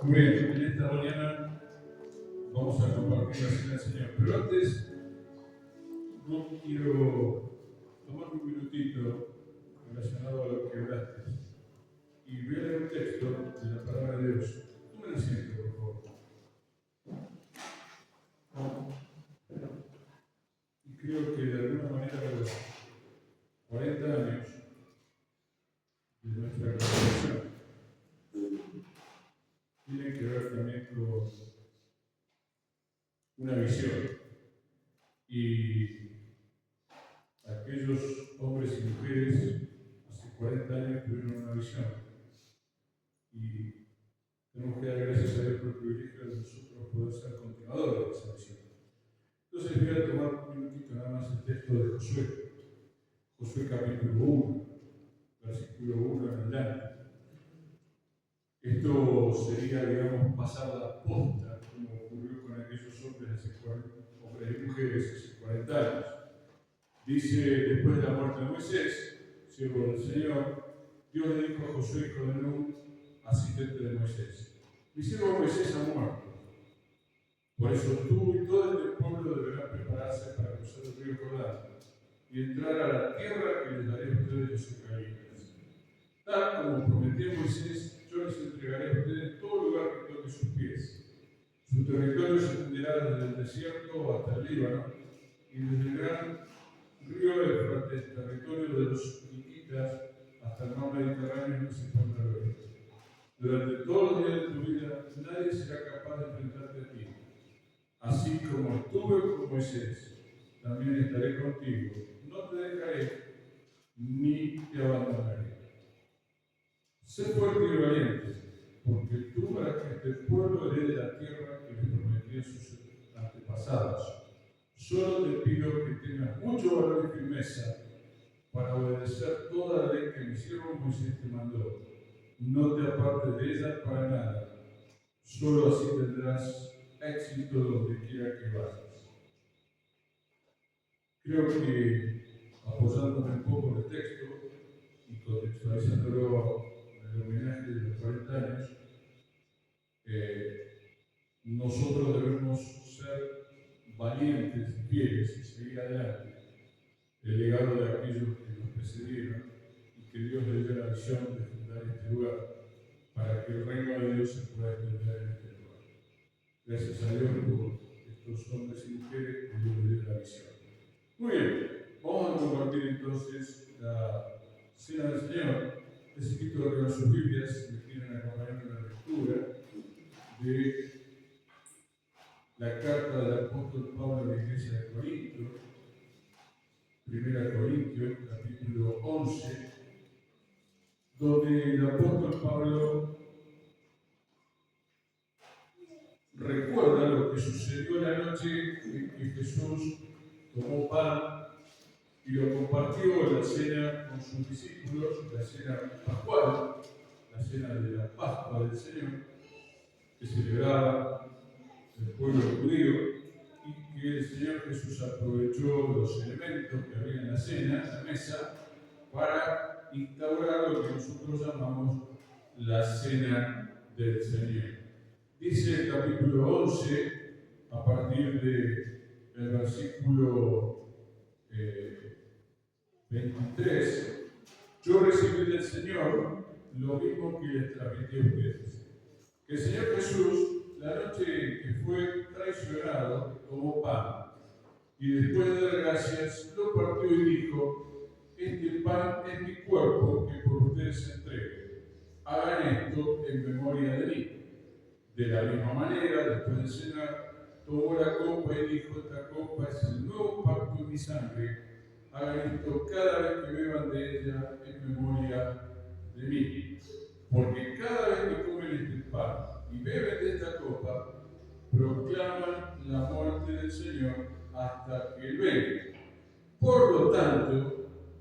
Muy bien, en esta mañana vamos a compartir la cena del Señor. Pero antes, no quiero tomar un minutito relacionado a lo que hablaste. Y voy a leer un texto de la palabra de Dios. Tomen asiento, por favor. Y creo que de alguna manera los 40 años de nuestra congregación tienen que ver también con una visión. Y aquellos hombres y mujeres hace 40 años tuvieron una visión. Y tenemos que dar gracias a Dios por el privilegio de nosotros poder ser continuadores de esa visión. Entonces voy a tomar un minutito nada más el texto de Josué. Josué capítulo 1, versículo 1 en adelante. Esto sería, digamos, pasar la posta, como ocurrió con aquellos hombres y mujeres hace 40 años. Dice, después de la muerte de Moisés, siervo del Señor, Dios le dijo a Josué, hijo de Nun, asistente de Moisés: mi siervo Moisés ha muerto. Por eso tú y todo este pueblo deberán prepararse para cruzar el río Jordán y entrar a la tierra que les daré a ustedes los israelitas. Tal como prometí a Moisés, yo les entregaré a ustedes todo lugar que toque sus pies. Su territorio se extenderá desde el desierto hasta el Líbano y desde el gran río Éufrates, territorio de los hititas, hasta el mar Mediterráneo que se encuentra al oeste. Durante todos los días de tu vida, nadie será capaz de enfrentarte a ti. Así como estuve con Moisés, también estaré contigo. No te dejaré ni te abandonaré. Sé fuerte y valiente, porque tú harás que este pueblo herede la tierra que les prometí a sus antepasados. Solo te pido que tengas mucho valor y firmeza para obedecer toda la ley que mi siervo Moisés te mandó. No te apartes de ella para nada. Solo así tendrás éxito donde quiera que vayas. Creo que, apoyándome un poco en el texto y contextualizándolo en el homenaje de los 40 años, nosotros debemos ser valientes y fieles y seguir adelante el legado de aquellos que nos precedieron y que Dios les dio la visión de fundar este lugar para que el reino de Dios se pueda extender en este lugar. Gracias a Dios por estos hombres y mujeres que Dios les dio la visión. Muy bien, vamos a compartir entonces la cena del Señor. Les invito a leer sus Biblias, si me quieren acompañar en la lectura de la carta del apóstol Pablo a la iglesia de Corinto, 1 Corintios, capítulo 11, donde el apóstol Pablo recuerda lo que sucedió la noche en que Jesús tomó pan y lo compartió en la cena con sus discípulos, la cena pascual, la cena de la Pascua del Señor, que celebraba el pueblo judío, y que el Señor Jesús aprovechó los elementos que había en la cena, en la mesa, para instaurar lo que nosotros llamamos la cena del Señor. Dice el capítulo 11, a partir del versículo 23, yo recibí del Señor lo mismo que les transmití a ustedes. Que el Señor Jesús, la noche que fue traicionado, tomó pan y después de dar gracias, lo partió y dijo: este pan es mi cuerpo que por ustedes entrego. Hagan esto en memoria de mí. De la misma manera, después de cenar, tomó la copa y dijo: esta copa es el nuevo pacto en mi sangre. Hagan esto cada vez que beban de ella en memoria de mí. Porque cada vez que comen este pan y beben de esta copa, proclaman la muerte del Señor hasta que Él venga. Por lo tanto,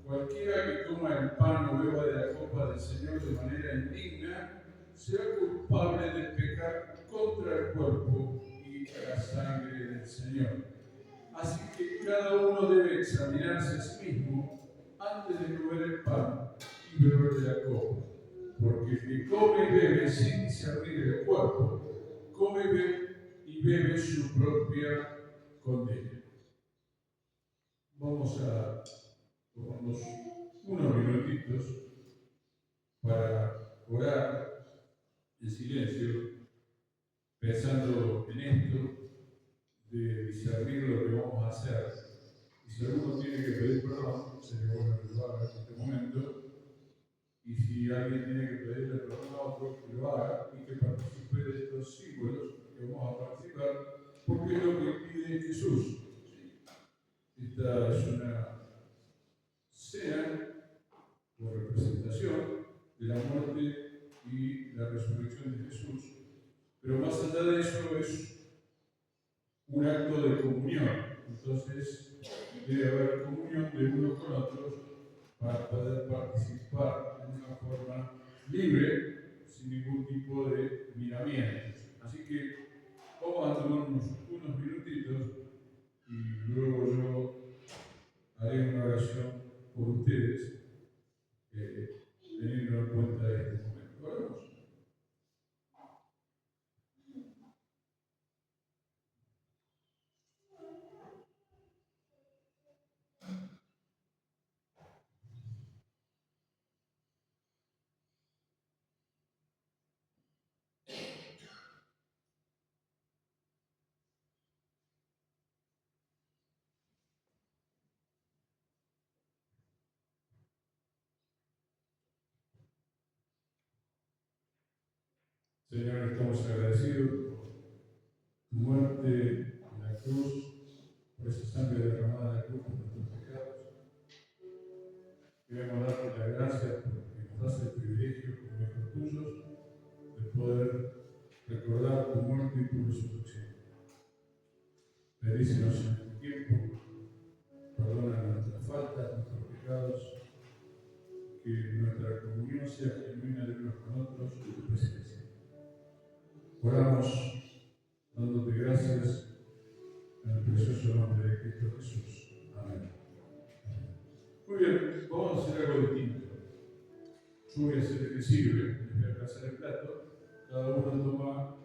cualquiera que coma el pan o beba de la copa del Señor de manera indigna, será culpable de pecar contra el cuerpo y la sangre del Señor. Así que cada uno debe examinarse a sí mismo antes de comer el pan y beber de la copa. porque el que come y bebe sin discernir el cuerpo, come y bebe su propia condena. Vamos a tomarnos unos minutitos para orar en silencio, pensando en esto, de discernir lo que vamos a hacer. Y si alguno tiene que pedir perdón, sería bueno que lo haga en este momento. Y si alguien tiene que pedirle perdón a otro, que lo haga y que participe de estos símbolos que vamos a participar, porque es lo que pide Jesús. Esta es una cena o representación de la muerte y la resurrección de Jesús. Pero más allá de eso es un acto de comunión. Entonces debe haber comunión de unos con otros para poder participar de una forma libre, sin ningún tipo de miramientos. Así que vamos a tomar unos minutitos y luego yo haré una oración por ustedes, teniendo en cuenta este momento. Oremos. Señor, estamos agradecidos por tu muerte en la cruz, por esa sangre derramada en la cruz por nuestros pecados. Queremos darte las gracias porque nos das el privilegio, como hijos tuyos, de poder recordar tu muerte y tu resurrección. Bendícenos en este tiempo, perdona nuestras faltas, nuestros pecados, que nuestra comunión sea genuina de unos con otros en tu presencia. Oramos dándote gracias en el precioso nombre de Cristo Jesús. Amén. Muy bien, vamos a hacer algo distinto. Yo voy a ser el que sirve, les voy a pasar el plato, cada uno toma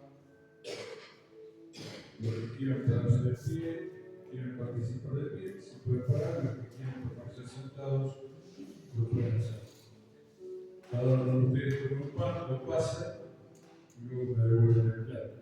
los que quieran pararse de pie, quieren participar de pie, se pueden parar, los que quieren permanecer sentados, lo pueden hacer. Cada uno de ustedes toma un pan, lo pasa y luego me devuelven el plato.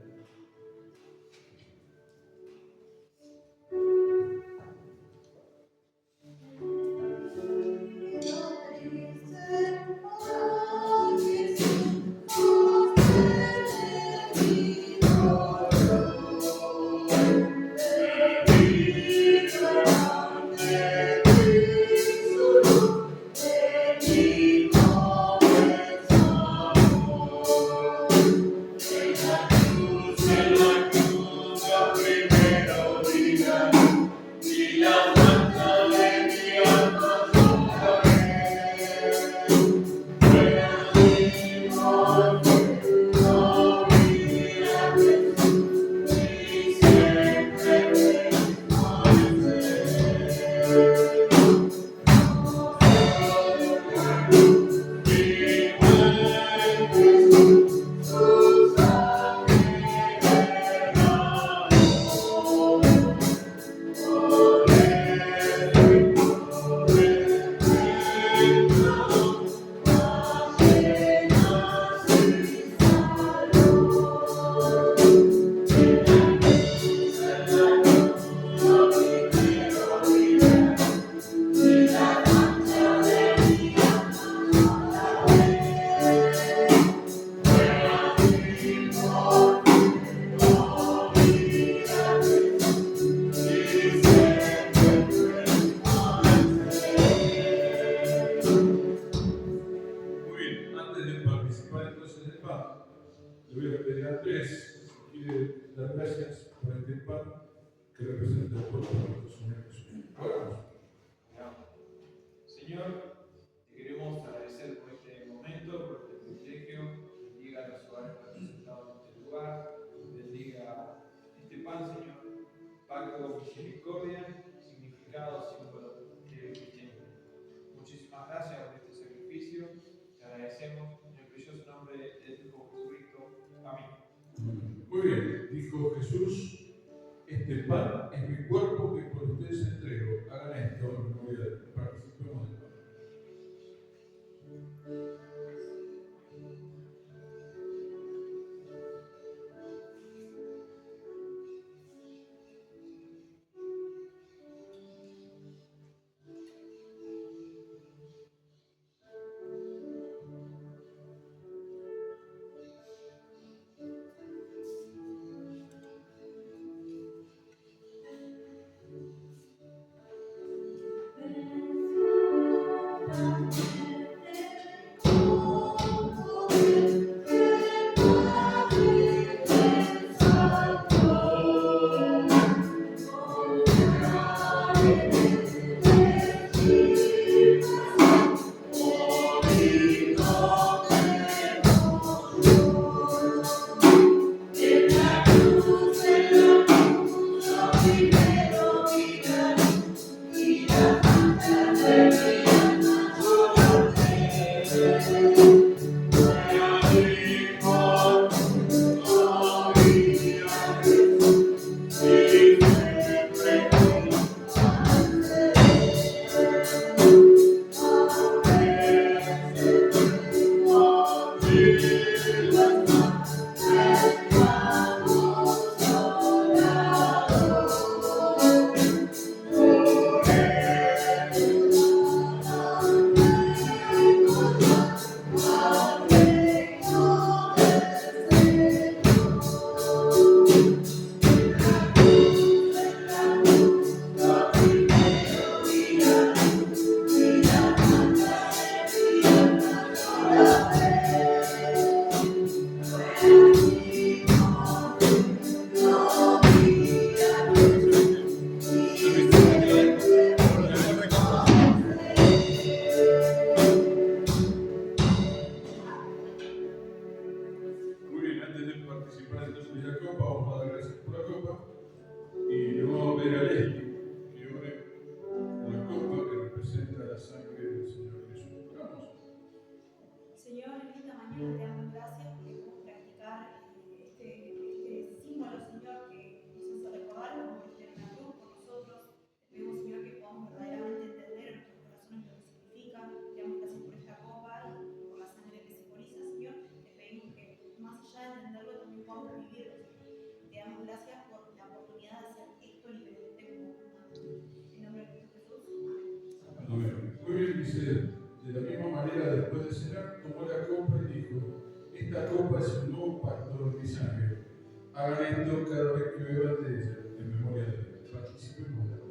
Muchísimas gracias por este sacrificio, te agradecemos en el precioso dijo Jesucristo, a mí. Muy bien, dijo Jesús, este pan es mi cuerpo que por ustedes entrego. Hagan esto en memoria de él. Participemos del pan. De la misma manera, después de cenar, tomó la copa y dijo, esta copa es un nuevo pacto en mi sangre. Hagan esto cada vez que beban de ella, en memoria de él. Participemos de él.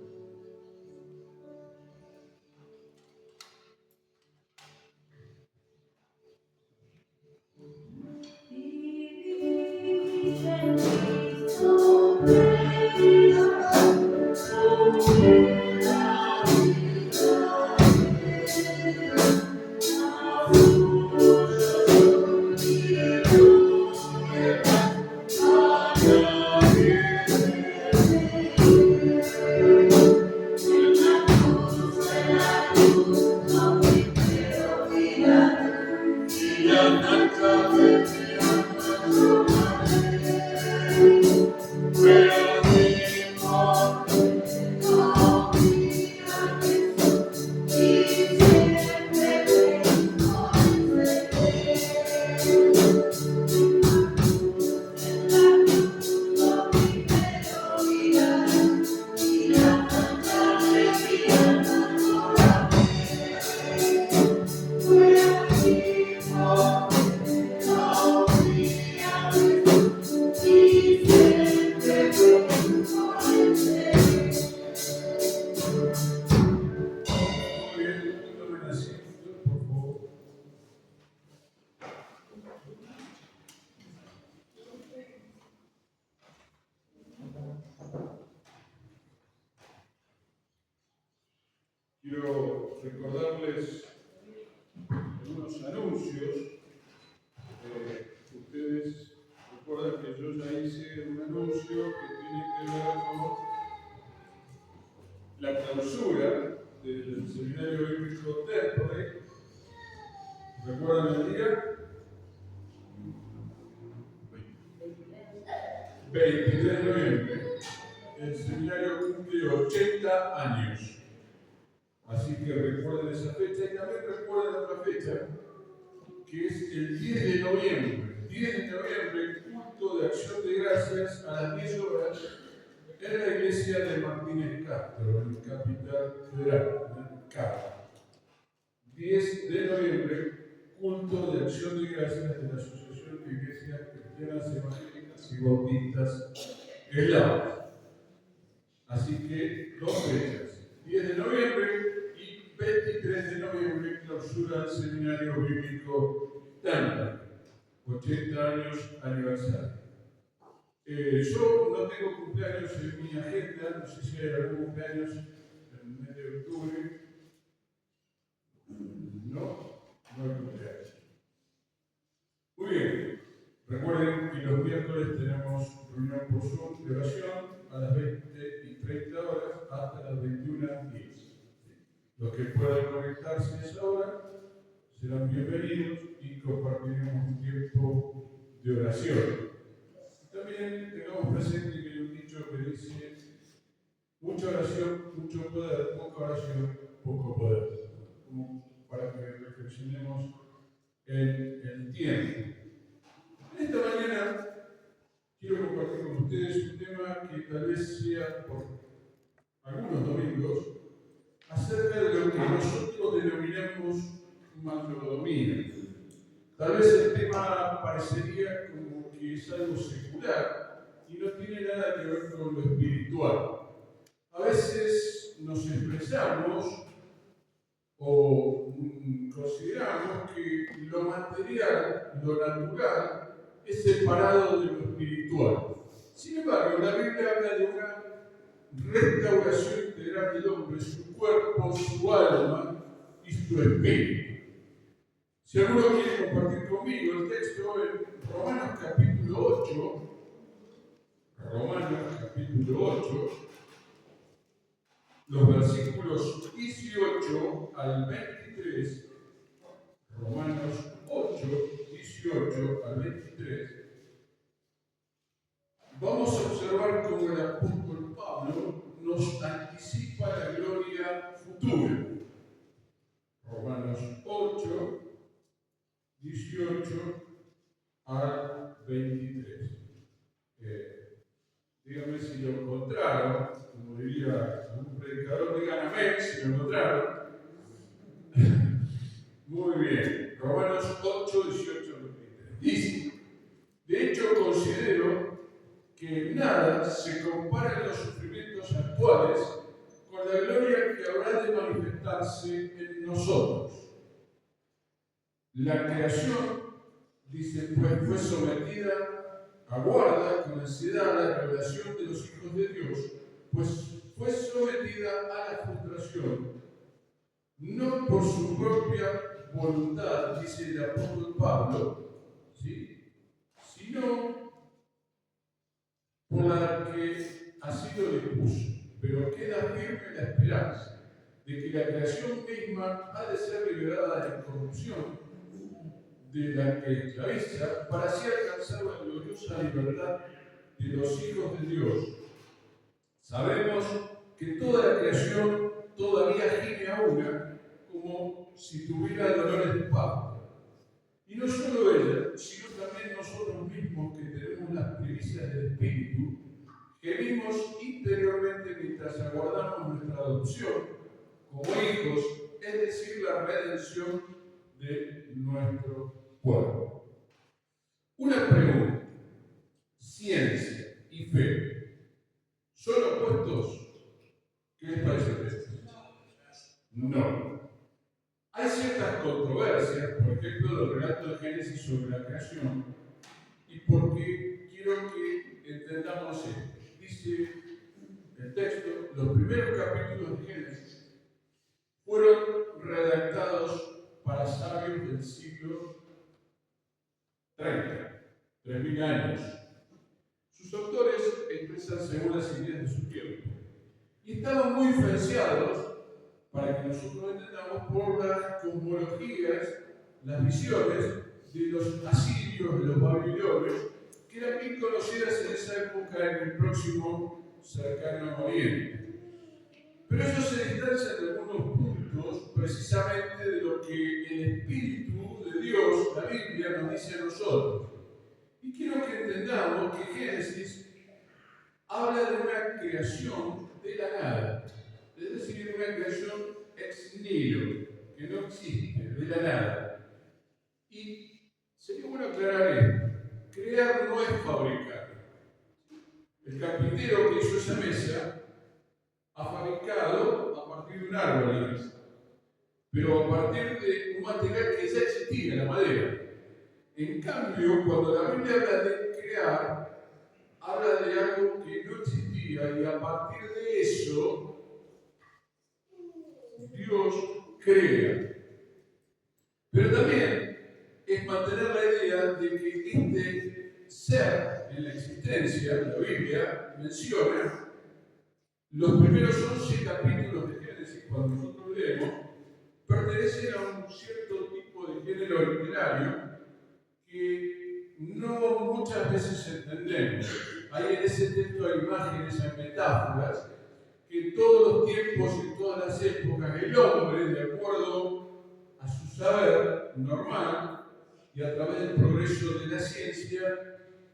Quiero recordarles algunos anuncios. Ustedes recuerdan que yo ya hice un anuncio que tiene que ver con la clausura del Seminario Bíblico Terpre. ¿Recuerdan el día? 23 de noviembre, el seminario cumple 80 años. Así que recuerden esa fecha y también recuerden otra fecha, que es el 10 de noviembre. 10 de noviembre, culto de acción de gracias a las 10 horas en la iglesia de Martínez Castro, en Capital Federal, en Cava. 10 de noviembre, culto de acción de gracias de la Asociación de Iglesias Cristianas Evangélicas y Bautistas Eslavas. Así que dos fechas, 10 de noviembre y 23 de noviembre, clausura del Seminario Bíblico Tándara, 80 años aniversario. Yo no tengo cumpleaños en mi agenda, no sé si hay algún cumpleaños en el mes de octubre. No hay cumpleaños. Muy bien, recuerden que los miércoles tenemos reunión por Zoom de oración a las 20:30 horas hasta las 21:10. Los que puedan conectarse a esa hora serán bienvenidos y compartiremos un tiempo de oración. También tengamos presente que hay un dicho que dice: mucha oración, mucho poder; poca oración, poco poder. Como para que reflexionemos en el tiempo. En esta mañana quiero compartir con ustedes un tema que tal vez sea por algunos domingos acerca de lo que nosotros denominamos macrodomina. Tal vez el tema parecería como que es algo secular y no tiene nada que ver con lo espiritual. A veces nos expresamos o consideramos que lo material, lo natural, es separado de lo espiritual. Sin embargo, la Biblia habla de una restauración integral del hombre, su cuerpo, su alma y su espíritu. Si alguno quiere compartir conmigo el texto en Romanos capítulo 8, los versículos 18 al 23, Romanos 8, 18 al 23, vamos a observar cómo el apóstol Pablo nos anticipa la gloria futura. Romanos 8, 18 al 23. Díganme si lo encontraron, como diría algún predicador, digan amén si lo encontraron. Muy bien, Romanos 8, 18 al 23. Dice: de hecho considero que nada se compara en los sufrimientos actuales con la gloria que habrá de manifestarse en nosotros. La creación, dice, pues fue sometida, aguarda con ansiedad la revelación de los hijos de Dios, pues fue sometida a la frustración, no por su propia voluntad, dice el apóstol Pablo, ¿sí?, sino por la que así lo dispuso. Pero queda firme la esperanza de que la creación misma ha de ser liberada de la corrupción de la que esclaviza, para así alcanzar la gloriosa libertad de los hijos de Dios. Sabemos que toda la creación todavía gime a una, como si tuviera dolores de parto. Y no solo ella, sino también nosotros mismos, que tenemos las primicias del Espíritu, gemimos interiormente mientras aguardamos nuestra adopción como hijos, es decir, la redención de nuestro cuerpo. Una pregunta: ¿ciencia y fe son opuestos? ¿Qué les parece a ustedes? No. Hay ciertas controversias, por ejemplo, del relato de Génesis sobre la creación, y porque quiero que entendamos esto. Dice el texto: los primeros capítulos de Génesis fueron redactados para sabios del siglo 3000 años. Sus autores expresan según las ideas de su tiempo y estaban muy influenciados, para que nosotros entendamos, por las cosmologías, las visiones de los asirios, de los babilonios, que eran bien conocidas en esa época en el próximo cercano Oriente. Pero ellos se distancian de algunos puntos precisamente de lo que el Espíritu de Dios, la Biblia, nos dice a nosotros. Y quiero que entendamos que Génesis habla de una creación de la nada, es decir, una creación ex nihilo, que no existe, de la nada. Y sería bueno aclarar esto: crear no es fabricar. El carpintero que hizo esa mesa ha fabricado a partir de un árbol la mesa, pero a partir de un material que ya existía, la madera. En cambio, cuando la Biblia habla de crear, habla de algo que no existía, y a partir de eso Dios crea. Pero también es mantener la idea de que este ser en la existencia, la Biblia menciona, los primeros 11 capítulos de Génesis, cuando nosotros leemos, pertenecen a un cierto tipo de género literario que no muchas veces entendemos. Ahí en ese texto hay imágenes, hay metáforas, que en todos los tiempos y en todas las épocas el hombre, de acuerdo a su saber normal y a través del progreso de la ciencia,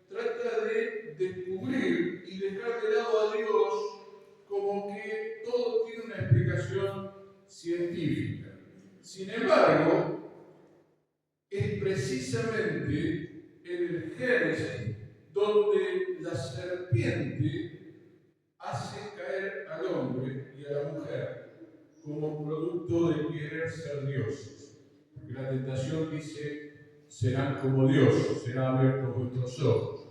trata de descubrir y dejar de lado a Dios como que todo tiene una explicación científica. Sin embargo, es precisamente en el Génesis donde la serpiente hace caer al hombre y a la mujer como producto de querer ser dioses. Porque la tentación dice: serán como Dios, serán abiertos vuestros ojos.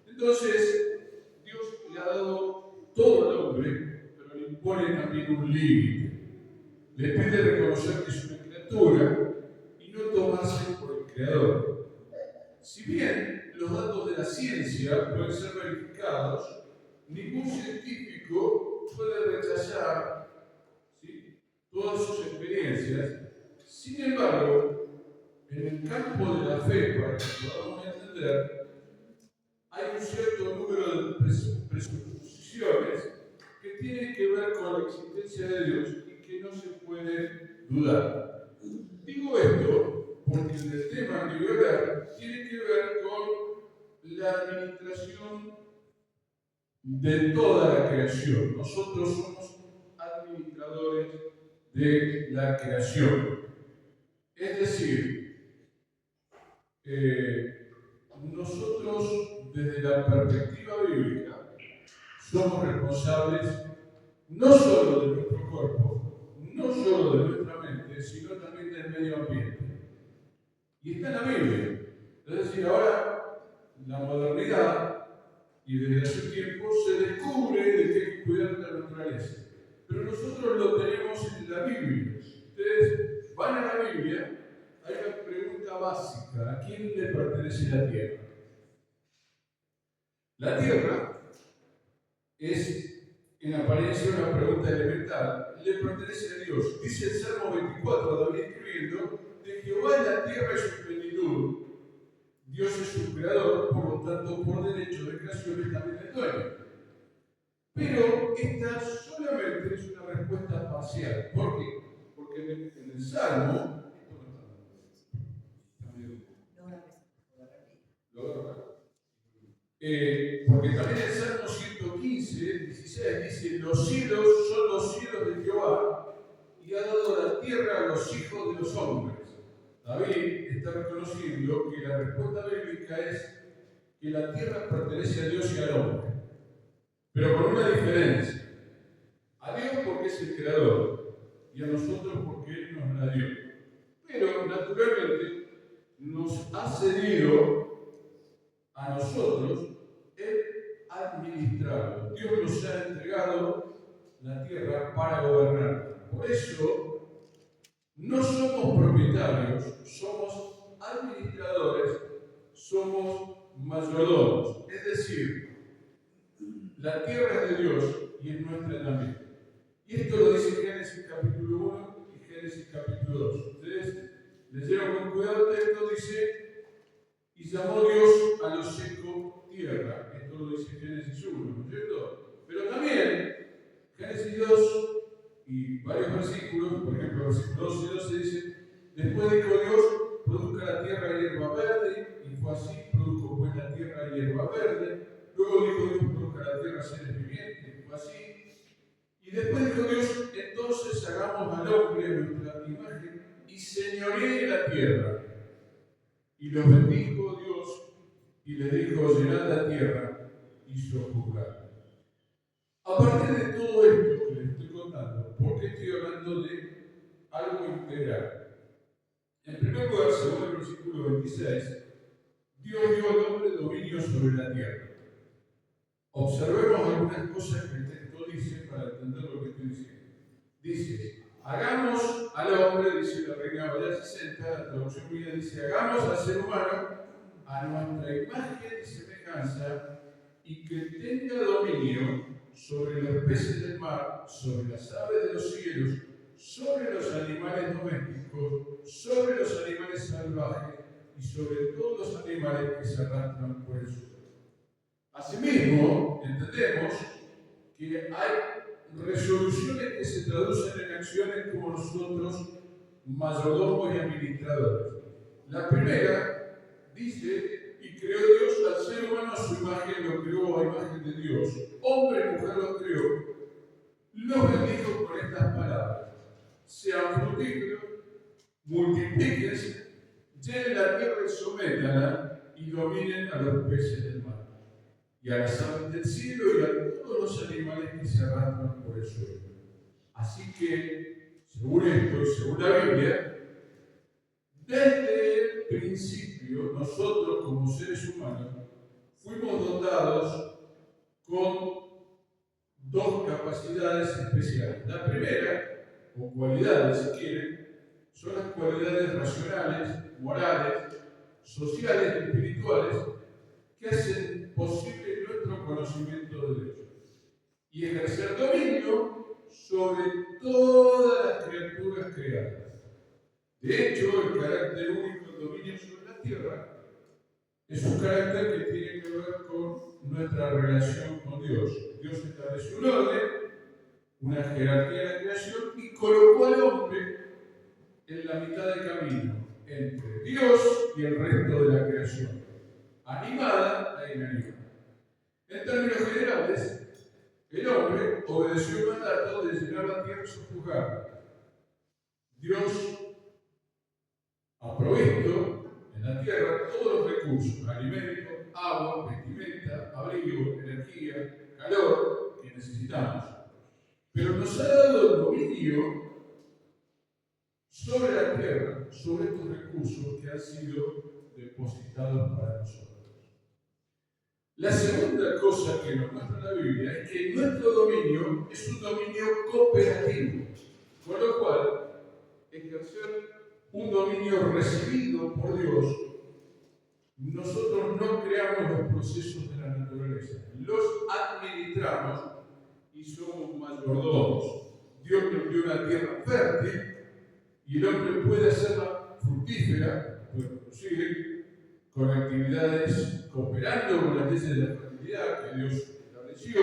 Entonces, Dios le ha dado todo al hombre, pero le impone también un límite. Le pide reconocer que es una criatura y no tomarse por el creador. Si bien los datos de la ciencia pueden ser verificados, ningún científico puede rechazar, ¿sí?, todas sus experiencias. Sin embargo, en el campo de la fe, para que podamos entender, hay un cierto número de presuposiciones que tienen que ver con la existencia de Dios y que no se puede dudar. Digo esto porque el tema que voy a hablar tiene que ver con la administración de toda la creación. Nosotros somos administradores de la creación. Es decir, nosotros, desde la perspectiva bíblica, somos responsables no solo de nuestro cuerpo, no solo de nuestra mente, sino también del medio ambiente. Y está en la Biblia. Es decir, ahora la modernidad, y desde hace tiempo, se descubre de que hay que cuidar la naturaleza. Pero nosotros lo tenemos en la Biblia. Ustedes van a la Biblia, hay una pregunta básica: ¿a quién le pertenece la tierra? La tierra es, en apariencia, una pregunta elemental. Le pertenece a Dios. Dice el Salmo 24, David escribiendo: de Jehová es la tierra y su plenitud. Dios es su creador, por lo tanto, por derecho de creación es también el dueño. Pero esta solamente es una respuesta parcial. ¿Por qué? Porque en el Salmo, porque también el Salmo 115, 16 dice: los cielos son los cielos de Jehová, y ha dado la tierra a los hijos de los hombres. David está reconociendo que la respuesta bíblica es que la tierra pertenece a Dios y al hombre, pero con una diferencia: a Dios porque es el creador, y a nosotros porque Él nos la dio. Pero naturalmente nos ha cedido a nosotros el administrarlo. Dios nos ha entregado la tierra para gobernarla. Por eso no somos propietarios, somos administradores, somos mayordomos. Es decir, la tierra es de Dios y es nuestra también. Y esto lo dice Génesis capítulo 1 y Génesis capítulo 2. Ustedes leyeron con cuidado el texto. Dice: y llamó Dios a lo seco tierra. Esto lo dice Génesis 1, ¿no es cierto? Pero también Génesis 2 y varios versículos, por ejemplo, versículos 12 y 12 dice: después dijo Dios, produzca la tierra hierba verde, y fue así, produjo pues la tierra hierba verde. Luego dijo Dios, produzca la tierra seres vivientes, y fue así. Y después dijo Dios, entonces hagamos al hombre a nuestra imagen y señoree la tierra. Y los bendijo Dios y le dijo: llenad la tierra y sojuzgadla. A partir de todo esto que les estoy contando, ¿por qué estoy hablando de algo integral? En primer lugar, según el versículo 26, Dios dio al hombre dominio sobre la tierra. Observemos algunas cosas que el texto dice para entender lo que estoy diciendo. Dice: hagamos al hombre, dice la Reina Valera 60, la traducción mía dice: hagamos al ser humano a nuestra imagen y semejanza, y que tenga dominio sobre los peces del mar, sobre las aves de los cielos, sobre los animales domésticos, sobre los animales salvajes y sobre todos los animales que se arrastran por el suelo. Asimismo, entendemos que hay resoluciones que se traducen en acciones como nosotros, mayordomos y administradores. La primera dice: y creó Dios al ser humano a su imagen, lo creó a imagen de Dios. Hombre y mujer lo creó. Los bendijo con estas palabras: sean fructíferos, multiplíquense, llenen la tierra y sométanla, y dominen a los peces del mar, y a las aves del cielo, y a todos los animales que se arrastran por el suelo. Así que, según esto y según la Biblia, desde el principio, nosotros como seres humanos fuimos dotados con dos capacidades especiales. La primera, o cualidades si quieren, son las cualidades racionales, morales, sociales y espirituales que hacen posible nuestro conocimiento de Dios y ejercer dominio sobre todas las criaturas creadas. De hecho, el carácter único del dominio sobre la tierra es un carácter que tiene que ver con nuestra relación con Dios. Dios estableció un orden, una jerarquía de la creación, y colocó al hombre en la mitad del camino entre Dios y el resto de la creación, animada e inanimada. En términos generales, el hombre obedeció el mandato de llenar la tierra y sojuzgarla. Dios ha provisto en la tierra todos los recursos: alimento, agua, vestimenta, abrigo, energía, calor que necesitamos. Pero nos ha dado el dominio sobre la tierra, sobre estos recursos que han sido depositados para nosotros. La segunda cosa que nos muestra la Biblia es que nuestro dominio es un dominio cooperativo, con lo cual ejercer un dominio recibido por Dios, nosotros no creamos los procesos de la naturaleza, los administramos y somos mayordomos. Dios nos dio una tierra fértil y el hombre puede hacerla fructífera, puede producir con actividades, cooperando con las leyes de la fertilidad que Dios estableció.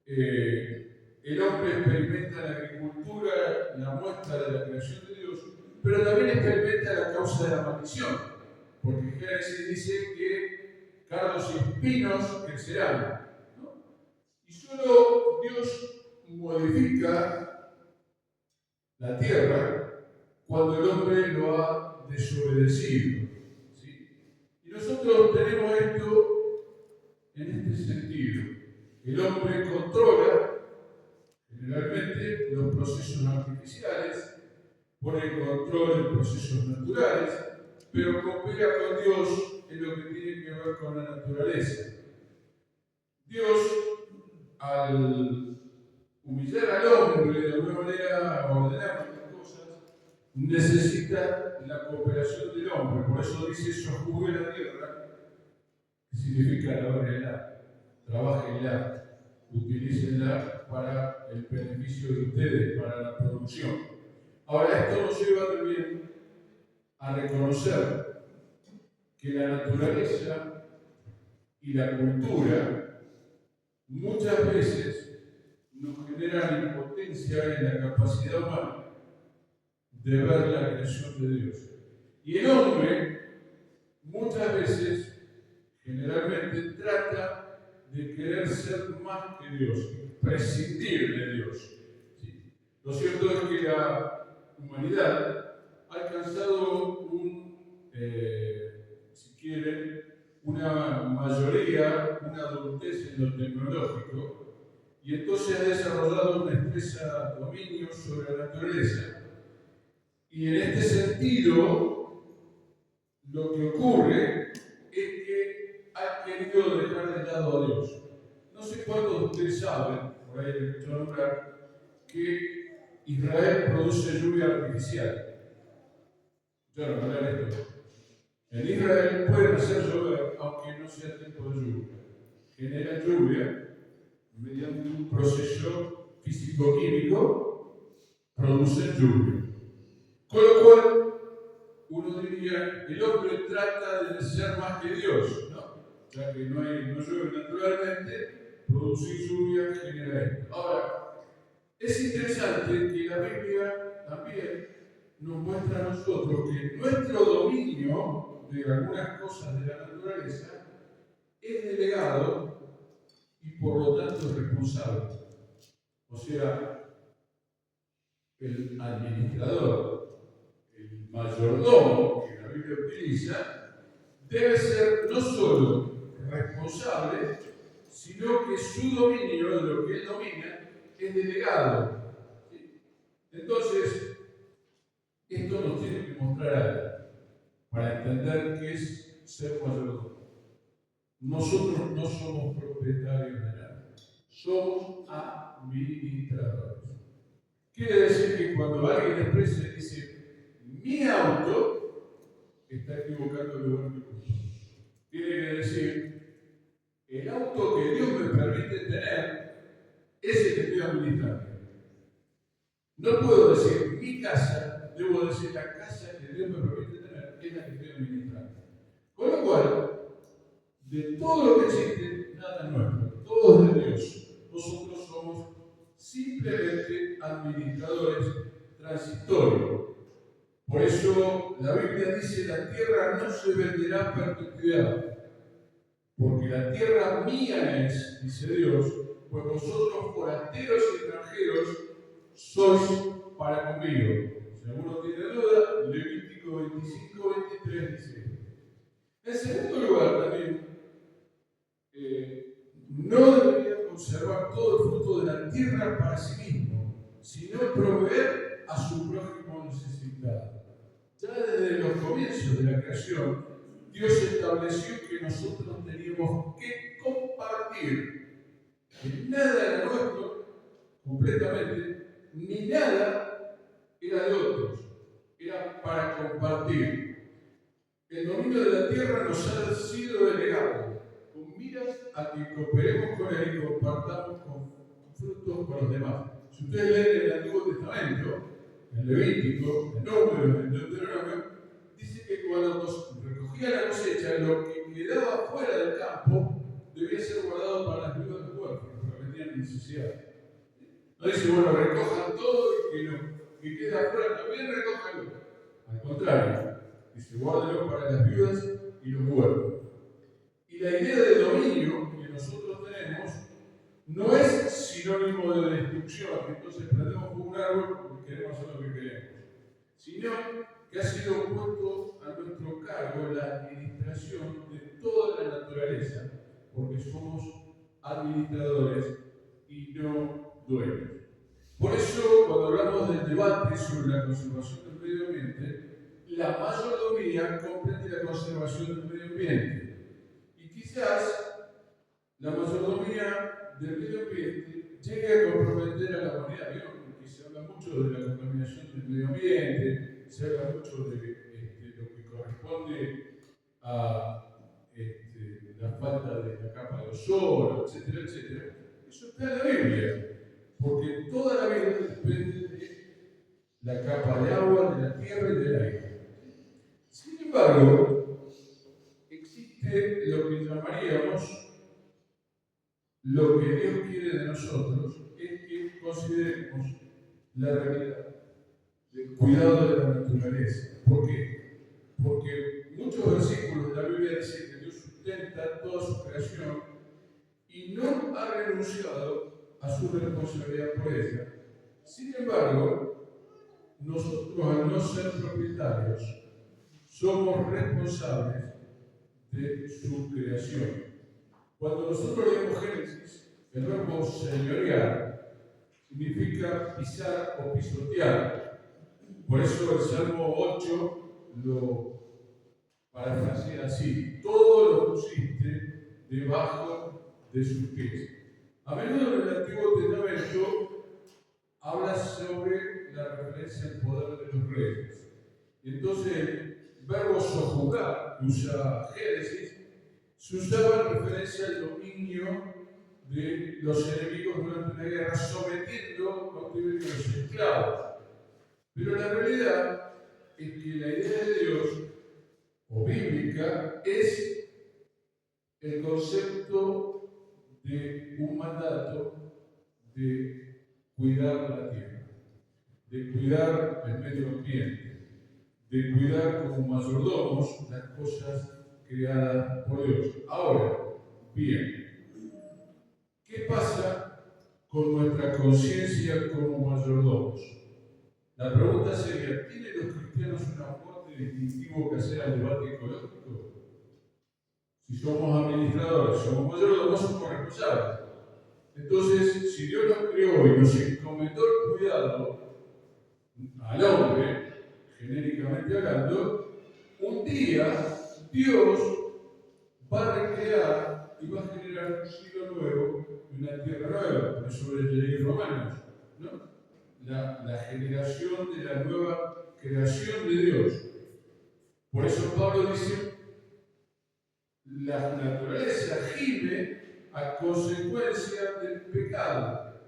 El hombre experimenta en la agricultura la muestra de la creación de Dios, pero también experimenta la causa de la maldición, porque Génesis dice que cardos y espinos crecerán, ¿no? Y solo Dios modifica la tierra cuando el hombre lo ha desobedecido, ¿sí? Y nosotros tenemos esto en este sentido. El hombre controla generalmente los procesos artificiales, pone en control de procesos naturales, pero coopera con Dios en lo que tiene que ver con la naturaleza. Dios, al humillar al hombre de alguna manera, ordenar estas cosas, necesita la cooperación del hombre. Por eso dice: sojuzgue la tierra, que significa lavarla, trabajenla, utilícenla para el beneficio de ustedes, para la producción. Ahora, esto nos lleva también a reconocer que la naturaleza y la cultura muchas veces nos generan impotencia en la capacidad humana de ver la creación de Dios. Y el hombre muchas veces, generalmente, trata de querer ser más que Dios, prescindir de Dios. ¿Sí? Lo cierto es que la humanidad ha alcanzado si quieren, una mayoría, una adultez en lo tecnológico, y entonces ha desarrollado un expresa dominio sobre la naturaleza. Y en este sentido, lo que ocurre es que ha querido dejar de lado a Dios. No sé cuántos de ustedes saben, por ahí he escuchado nombrar, que Israel produce lluvia artificial. Ya lo hablaré esto. En Israel pueden hacer llover aunque no sea tiempo de lluvia. Generan lluvia mediante un proceso físico-químico, producen lluvia. Con lo cual, uno diría, el hombre trata de ser más que Dios, ¿no? Ya que no llueve naturalmente, producir lluvia genera esto. Ahora, es interesante que la Biblia también nos muestra a nosotros que nuestro dominio de algunas cosas de la naturaleza es delegado y por lo tanto es responsable. O sea, el administrador, el mayordomo que la Biblia utiliza, debe ser no solo responsable, sino que su dominio, de lo que él domina, es delegado. ¿Sí? Entonces, esto nos tiene que mostrar algo para entender qué es ser mayordomo. Nosotros no somos propietarios de nada, somos administradores. Quiere decir que cuando alguien expresa y dice mi auto, está equivocando el lugar que ocupa. Tiene que decir el auto que Dios me permite tener es el que estoy administrando. No puedo decir mi casa, debo decir la casa que Dios me permite tener es la que estoy administrando. Con lo cual, de todo lo que existe, nada es nuestro, todo es de Dios. Nosotros somos simplemente administradores transitorios. Por eso la Biblia dice: la tierra no se venderá a perpetuidad, porque la tierra mía es, dice Dios, pues vosotros forasteros y extranjeros sois para conmigo. Si alguno tiene duda, Levítico 25-23 dice. En segundo lugar, también, no debería conservar todo el fruto de la tierra para sí mismo, sino proveer a su prójimo necesitado. Ya desde los comienzos de la creación, Dios estableció que nosotros teníamos que compartir, que nada era nuestro completamente, ni nada era de otros, era para compartir. El dominio de la tierra nos ha sido delegado con miras a que cooperemos con Él y compartamos con frutos con los demás. Si ustedes leen el Antiguo Testamento, en Levítico, en Números, en Deuteronomio, dice que cuando recogía la cosecha, lo que quedaba fuera del campo debía ser guardado para las viudas de huérfanos, porque tenían necesidad. No dice, bueno, recojan todo y que lo que queda afuera también recójanlo. Al contrario, dice, guárdelo para las viudas y los huérfanos. Y la idea de dominio que nosotros tenemos no es sinónimo de destrucción, que entonces prendemos un árbol porque queremos hacer lo que queremos, sino que ha sido puesto a nuestro cargo la administración de toda la naturaleza, porque somos administradores y no dueños. Por eso, cuando hablamos del debate sobre la conservación del medio ambiente, la mayordomía comprende la conservación del medio ambiente. Y quizás la mayordomía del medio ambiente llegue a comprometer a la humanidad. ¿Vieron? Porque se habla mucho de la contaminación del medio ambiente, se habla mucho de lo que corresponde a la falta de la capa de ozono, etcétera, etcétera. Eso está en la Biblia. Porque toda la vida depende de la capa de agua, de la tierra y del aire. Sin embargo, existe existe lo que llamaríamos, lo que Dios quiere de nosotros, es que consideremos la realidad del cuidado de la naturaleza. ¿Por qué? Porque muchos versículos de la Biblia dicen que Dios sustenta toda su creación y no ha renunciado a su responsabilidad por ella. Sin embargo, nosotros, al no ser propietarios, somos responsables de su creación. Cuando nosotros leemos Génesis, el verbo señorear significa pisar o pisotear. Por eso el Salmo 8 lo parafrasea así: todo lo pusiste debajo de sus pies. A menudo en el Antiguo Testamento habla sobre la referencia al poder de los reyes. Y entonces el verbo sojuzgar, que usa Génesis, se usaba en referencia al dominio de los enemigos durante una guerra, sometiendo cautiverio a los esclavos. Pero la realidad es que la idea de Dios, o bíblica, es el concepto de un mandato de cuidar la tierra, de cuidar el medio ambiente, de cuidar como mayordomos las cosas creadas por Dios. Ahora, bien, ¿qué pasa con nuestra conciencia como mayordomos? La pregunta sería: ¿tienen los cristianos un aporte distintivo que hacer al debate ecológico? Si somos administradores, somos mayordomos, somos responsables. Entonces, si Dios nos creó y nos encomendó el cuidado al hombre, genéricamente hablando, un día Dios va a recrear y va a generar un cielo nuevo y una tierra nueva. Por eso leí Romanos, ¿no? La generación de la nueva creación de Dios. Por eso Pablo dice: la naturaleza gime a consecuencia del pecado.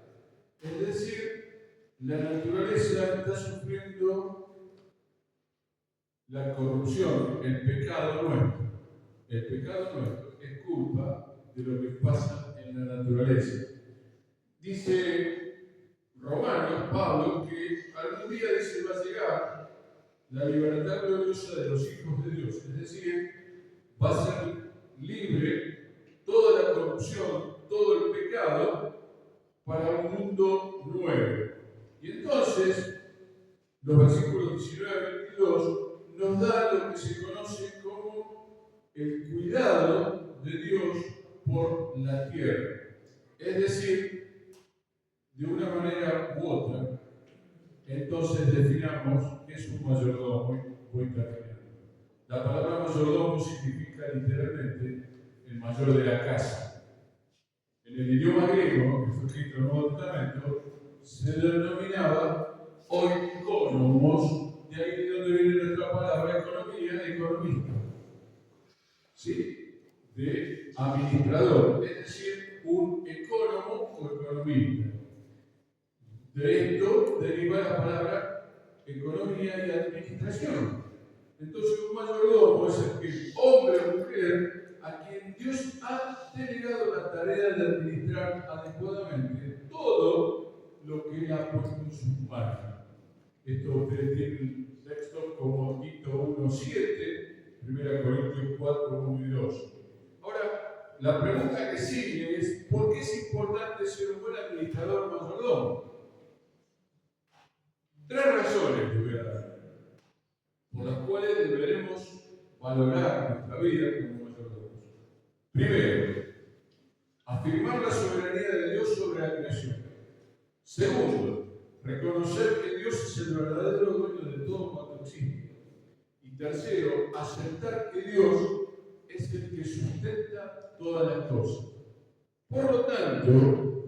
Es decir, la naturaleza está sufriendo la corrupción, el pecado nuestro. El pecado nuestro es culpa de lo que pasa en la naturaleza. Dice Romanos, Pablo, que algún día dice va a llegar la libertad gloriosa de los hijos de Dios. Es decir, va a ser libre toda la corrupción, todo el pecado, para un mundo nuevo. Y entonces, los versículos 19 y 22 nos dan lo que se conoce como el cuidado de Dios por la tierra. Es decir, de una manera u otra, entonces definamos qué es un mayordomo. Voy terminando. La palabra mayordomo significa literalmente el mayor de la casa. En el idioma griego, que fue escrito en el Nuevo Testamento, se denominaba oikonomos, de ahí de donde viene nuestra palabra economía, economista. ¿Sí? De administrador, es decir, un ecónomo o economista. De esto deriva la palabra economía y administración. Entonces, un mayordomo es aquel hombre o mujer a quien Dios ha delegado la tarea de administrar adecuadamente todo lo que Él ha puesto en sus manos. Esto ustedes tienen el texto como Tito 1:7, 1 Corintios 4:1 y 2. Ahora, la pregunta que sigue es: ¿por qué es importante ser un buen administrador mayordomo? 3 razones les voy a dar, por las cuales deberemos valorar nuestra vida como mayordomos. Primero, afirmar la soberanía de Dios sobre la creación. Segundo, reconocer que Dios es el verdadero dueño de todo cuanto existe. Y tercero, aceptar que Dios es el que sustenta todas las cosas. Por lo tanto,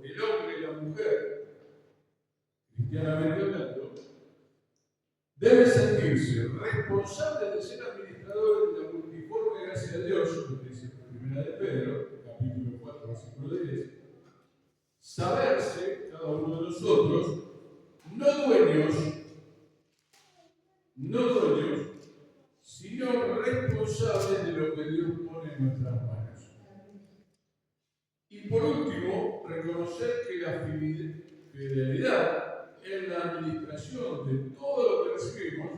el hombre y la mujer, cristianamente hablando, deben sentirse responsables de ser administradores de la multiforme gracia de Dios, lo que dice 1 de Pedro, capítulo 4, versículo 10. Saberse, cada uno de nosotros, no dueños, sino responsables de lo que Dios pone en nuestras Y por último, reconocer que la fidelidad en la administración de todo lo que recibimos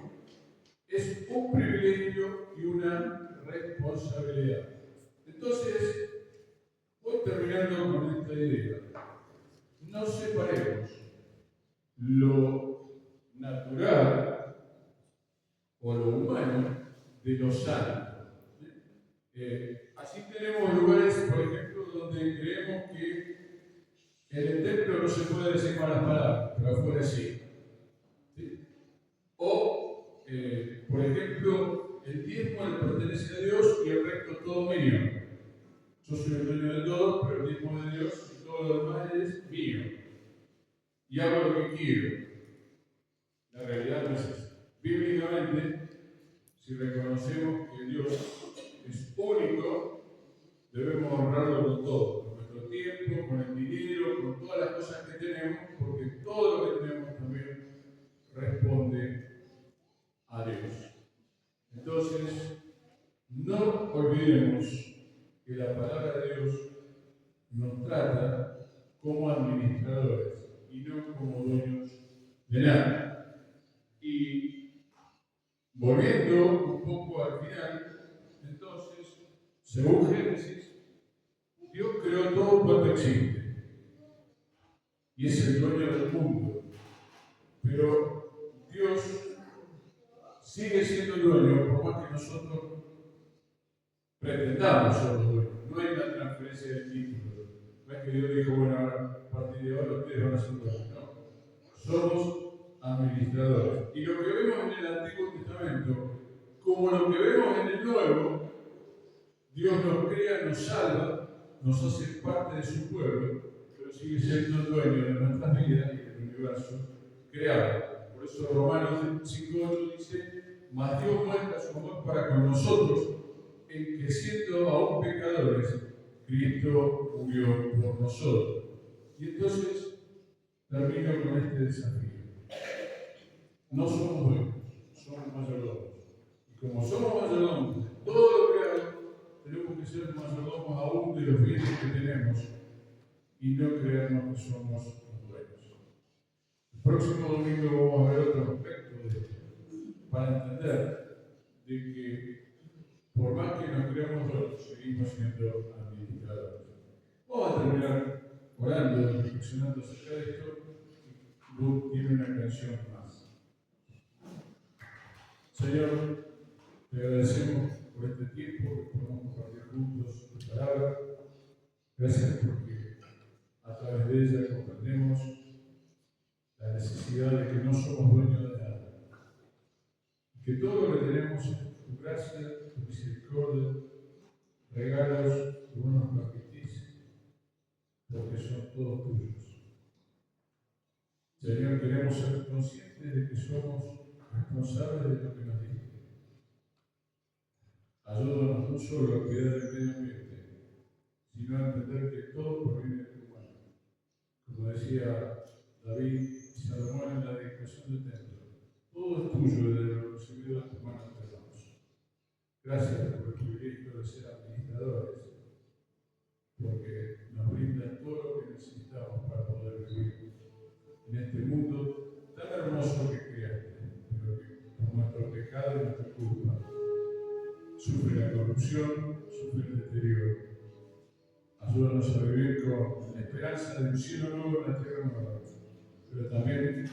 es un privilegio y una responsabilidad. Entonces, voy terminando con esta idea. No separemos lo natural o lo humano de lo santo. Así tenemos lugares, por ejemplo, donde creemos que en el templo no se puede decir malas palabras, pero afuera sí. ¿Sí? O, por ejemplo, el diezmo le pertenece a Dios y el resto todo mío. Yo soy el dueño de todo, pero el diezmo de Dios y todo lo demás es mío. Y hago lo que quiero. La realidad no es eso. Bíblicamente, si reconocemos que Dios es único, debemos honrarlo con todo, con nuestro tiempo, con el dinero, con todas las cosas que tenemos, porque todo lo que tenemos también responde a Dios. Entonces, no olvidemos que la palabra de Dios nos trata como administradores y no como dueños de nada. Y volviendo un poco al final, entonces, según Génesis, Dios creó todo cuanto existe y es el dueño del mundo. Pero Dios sigue siendo el dueño por más que nosotros pretendamos ser los dueños. No hay una transferencia de títulos. No es que Dios dijo, bueno, ahora a partir de ahora ustedes van a ser dueños. No. Somos administradores. Y lo que vemos en el Antiguo Testamento, como lo que vemos en el Nuevo, Dios nos crea, nos salva, nos hace parte de su pueblo, pero sigue siendo el dueño de nuestras vidas y del universo creado. Por eso Romanos 5:8 dice, mas Dios muestra su amor para con nosotros, en que siendo aún pecadores, Cristo murió por nosotros. Y entonces termino con este desafío. No somos dueños, somos mayordomos. Y como somos mayordomos de todo lo creado, tenemos que ser mayordomos aún de los bienes que tenemos y no creernos que somos los dueños. El próximo domingo vamos a ver otro aspecto de esto, para entender de que por más que nos creamos dueños, seguimos siendo administradores. Vamos a terminar orando y reflexionando acerca de esto. Ruth tiene una canción más. Señor, te agradecemos por este tiempo que podemos compartir juntos tu palabra. Gracias porque a través de ella comprendemos la necesidad de que no somos dueños de nada. Que todo lo que tenemos es tu gracia, tu misericordia, regalos que vos nos permitís, porque son todos tuyos. Señor, queremos ser conscientes de que somos responsables de lo que nos diste. Ayúdanos no solo a cuidar del medio ambiente, sino a entender que todo proviene de tu mano. Como decía David y Salomón en la dedicación del templo, todo es tuyo desde lo recibido de tus manos te damos. Gracias por el privilegio de ser administradores, porque nos brindan todo lo que necesitamos para poder vivir en este mundo tan hermoso que creaste, pero que por nuestro pecado y nuestra culpa sufre la corrupción, sufre el deterioro. Ayúdanos a vivir con la esperanza de un cielo nuevo en la tierra nueva, pero también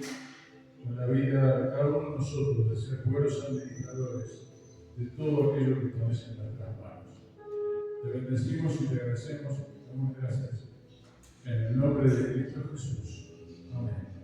con la vida de cada uno de nosotros de ser buenos administradores de todo aquello que pones en nuestras manos. Te bendecimos y te agradecemos y te damos gracias. En el nombre de Cristo Jesús. Amén.